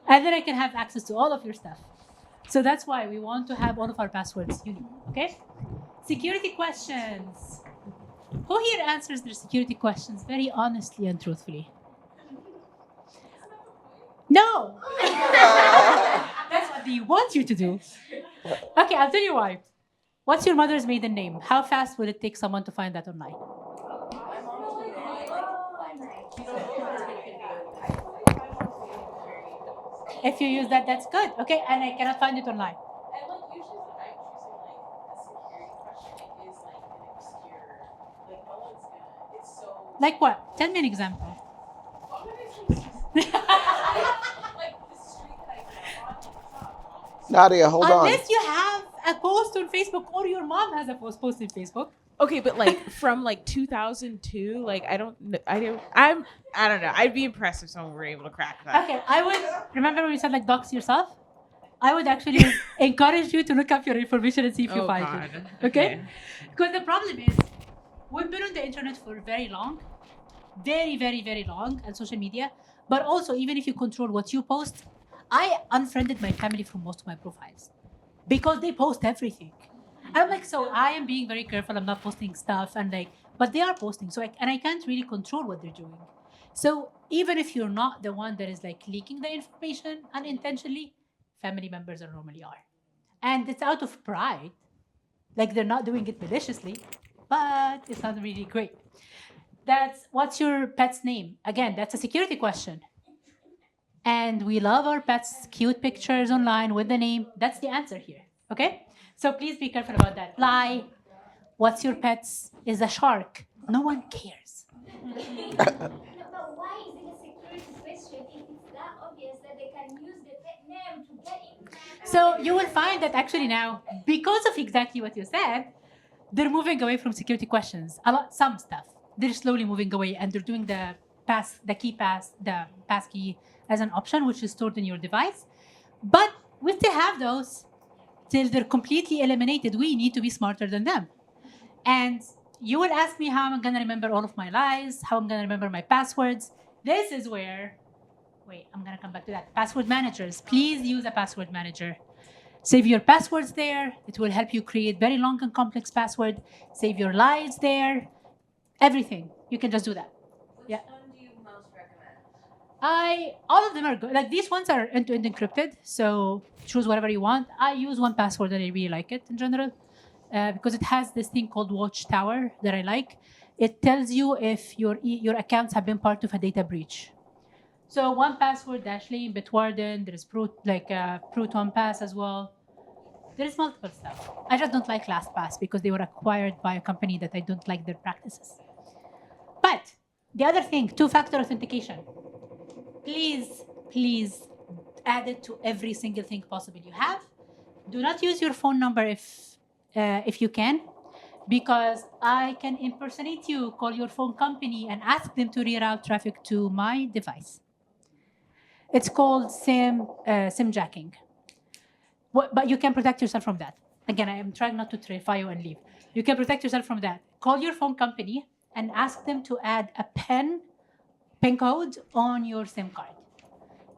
[SPEAKER 2] And then I can have access to all of your stuff. So that's why we want to have all of our passwords unique. Okay? Security questions. Who here answers their security questions very honestly and truthfully? No! That's what they want you to do. Okay, I'll tell you why. What's your mother's maiden name? How fast will it take someone to find that online? If you use that, that's good. Okay, and I cannot find it online. Like what? Tell me an example.
[SPEAKER 1] Nadia, hold on.
[SPEAKER 2] Unless you have a post on Facebook or your mom has a post on Facebook.
[SPEAKER 10] Okay, but from 2002, I don't know. I'd be impressed if someone were able to crack that.
[SPEAKER 2] Okay, I would remember when you said dox yourself. I would actually encourage you to look up your information and see if you find it. Okay? Because the problem is we've been on the internet for very long, very, very, very long, and social media. But also, even if you control what you post, I unfriended my family from most of my profiles because they post everything. And I'm so I am being very careful. I'm not posting stuff but they are posting. So I can't really control what they're doing. So even if you're not the one that is leaking the information unintentionally, family members are normally are. And it's out of pride. They're not doing it maliciously, but it's not really great. What's your pet's name? Again, that's a security question. And we love our pets' cute pictures online with the name. That's the answer here, okay? So please be careful about that. Lie. What's your pet's? Is a shark. No one cares.
[SPEAKER 12] But why is it a security question if it's that obvious that they can use the pet name to get in?
[SPEAKER 2] So you will find that actually now, because of exactly what you said, they're moving away from security questions. Some stuff. They're slowly moving away and they're doing the pass key as an option, which is stored in your device. But we still have those till they're completely eliminated. We need to be smarter than them. And you would ask me how I'm going to remember all of my lies, how I'm going to remember my passwords. This is where, I'm going to come back to that. Password managers. Please use a password manager. Save your passwords there. It will help you create very long and complex password. Save your lies there. Everything. You can just do that.
[SPEAKER 12] Which one do you most recommend?
[SPEAKER 2] All of them are good. These ones are end-to-end encrypted, so choose whatever you want. I use 1Password and I really like it in general because it has this thing called Watchtower that I like. It tells you if your accounts have been part of a data breach. So 1Password, Dashlane, Bitwarden, there's Proton Pass as well. There's multiple stuff. I just don't like LastPass because they were acquired by a company that I don't like their practices. But the other thing, two-factor authentication. Please add it to every single thing possible you have. Do not use your phone number if you can, because I can impersonate you, call your phone company, and ask them to reroute traffic to my device. It's called SIM jacking. But you can protect yourself from that. Again, I am trying not to terrify you and leave. You can protect yourself from that. Call your phone company and ask them to add a PIN code on your SIM card.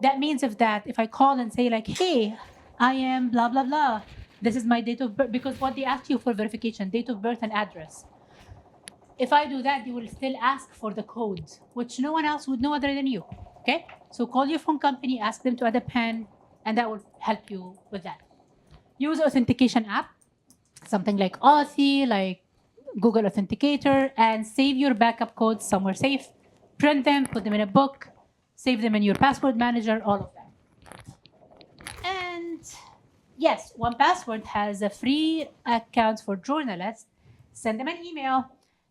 [SPEAKER 2] That means if I call and say hey, I am blah, blah, blah. This is my date of birth, because what they ask you for verification, date of birth and address. If I do that, you will still ask for the code, which no one else would know other than you, okay? So call your phone company, ask them to add a PIN, and that will help you with that. use authentication app, something like Authy, like Google Authenticator, and save your backup codes somewhere safe. Print them, put them in a book, save them in your password manager, all of that. And yes, 1Password has a free account for journalists. Send them an email.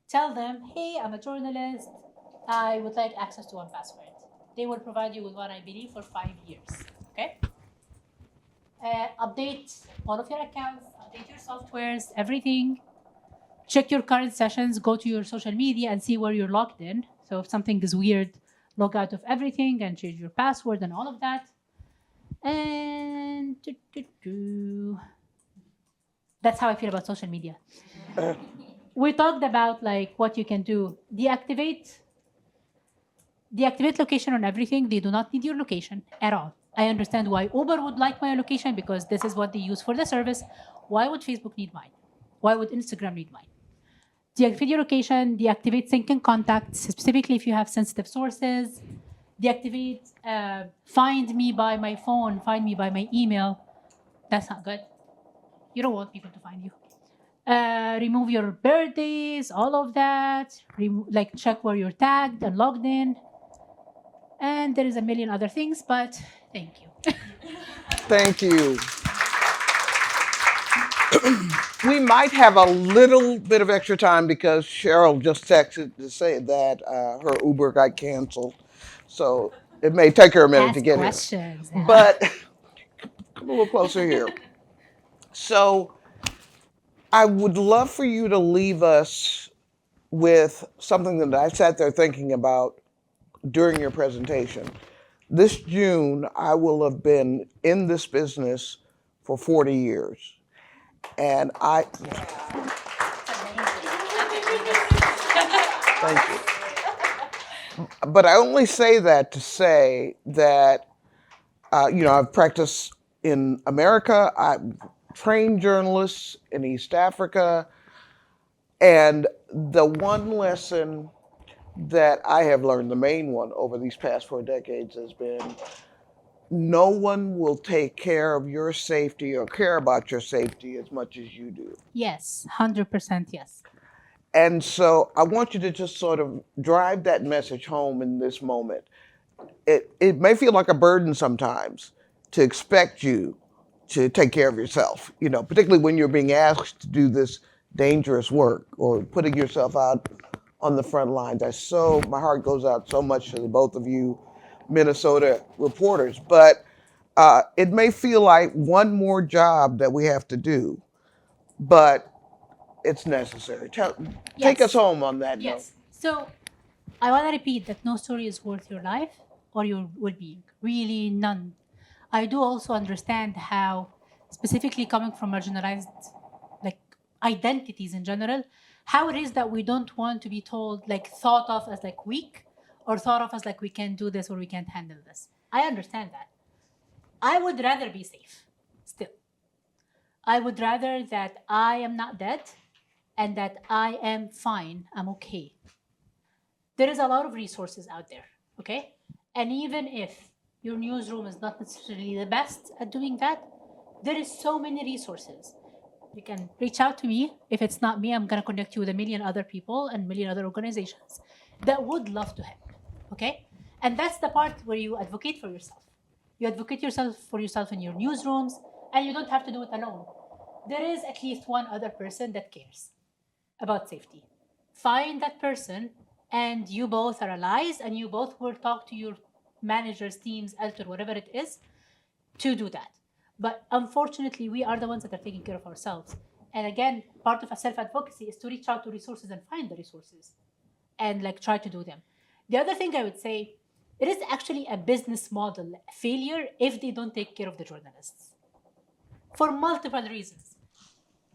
[SPEAKER 2] Tell them, hey, I'm a journalist. I would like access to 1Password. They will provide you with one, I believe, for 5 years. Okay? Update all of your accounts, update your softwares, everything. Check your current sessions, go to your social media and see where you're logged in. So if something is weird, log out of everything and change your password and all of that. And that's how I feel about social media. We talked about like what you can do. Deactivate location on everything. They do not need your location at all. I understand why Uber would like my location because this is what they use for the service. Why would Facebook need mine? Why would Instagram need mine? Deactivate your location, deactivate sync and contacts, specifically if you have sensitive sources. Deactivate find me by my phone, find me by my email. That's not good. You don't want people to find you. Remove your birthdays, all of that. Like check where you're tagged and logged in. And there is a million other things, but thank you.
[SPEAKER 1] Thank you. We might have a little bit of extra time because Cheryl just texted to say that her Uber got canceled. So it may take her a minute to get
[SPEAKER 2] questions.
[SPEAKER 1] here. But come a little closer here. So I would love for you to leave us with something that I sat there thinking about during your presentation. This June, I will have been in this business for 40 years. And thank you. But I only say that to say that, I've practiced in America. I've trained journalists in East Africa. And the one lesson that I have learned, the main one over these past 4 decades, has been no one will take care of your safety or care about your safety as much as you do.
[SPEAKER 2] Yes, 100% yes.
[SPEAKER 1] And so I want you to just sort of drive that message home in this moment. It may feel like a burden sometimes to expect you to take care of yourself, particularly when you're being asked to do this dangerous work or putting yourself out on the front lines. My heart goes out so much to the both of you Minnesota reporters, but it may feel like one more job that we have to do, but it's necessary. Take us home on that note.
[SPEAKER 2] Yes. So I want to repeat that no story is worth your life or your well-being. Really, none. I do also understand how, specifically coming from marginalized identities in general, how it is that we don't want to be told, thought of as weak, or thought of as we can't do this or we can't handle this. I understand that. I would rather be safe, still. I would rather that I am not dead and that I am fine, I'm okay. There is a lot of resources out there, okay? And even if your newsroom is not necessarily the best at doing that, there is so many resources. You can reach out to me. If it's not me, I'm gonna connect you with a million other people and a million other organizations that would love to help, okay? And that's the part where you advocate for yourself. You advocate for yourself in your newsrooms, and you don't have to do it alone. There is at least one other person that cares about safety. Find that person, and you both are allies, and you both will talk to your managers, teams, editor, whatever it is, to do that. But unfortunately, we are the ones that are taking care of ourselves. And again, part of a self-advocacy is to reach out to resources and find the resources and try to do them. The other thing I would say, it is actually a business model failure if they don't take care of the journalists. For multiple reasons.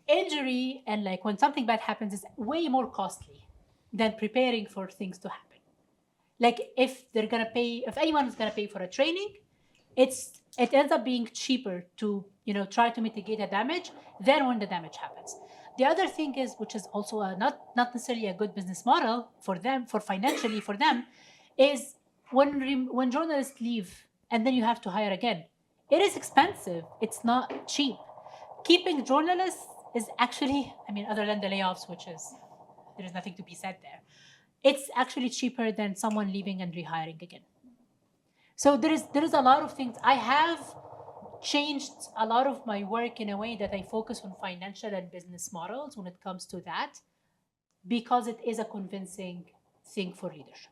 [SPEAKER 2] Injury and when something bad happens is way more costly than preparing for things to happen. If anyone's gonna pay for a training, it ends up being cheaper to try to mitigate a damage than when the damage happens. The other thing is, which is also not necessarily a good business model for them, financially for them, is when journalists leave and then you have to hire again. It is expensive. It's not cheap keeping journalists is actually, I mean, other than the layoffs, which is, there is nothing to be said there. It's actually cheaper than someone leaving and rehiring again. So there is a lot of things. I have changed a lot of my work in a way that I focus on financial and business models when it comes to that, because it is a convincing thing for leadership.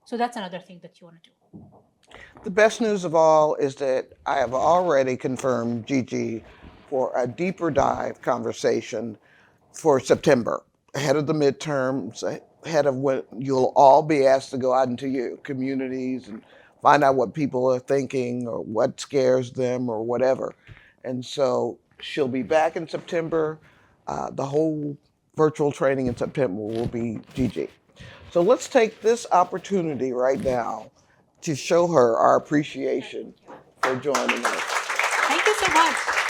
[SPEAKER 2] So that's another thing that you want to do.
[SPEAKER 1] The best news of all is that I have already confirmed Jeje for a deeper dive conversation for September, ahead of the midterms, ahead of when you'll all be asked to go out into your communities and find out what people are thinking or what scares them or whatever. And so she'll be back in September. The whole virtual training in September will be Jeje. So let's take this opportunity right now to show her our appreciation for joining us.
[SPEAKER 2] Thank you so much.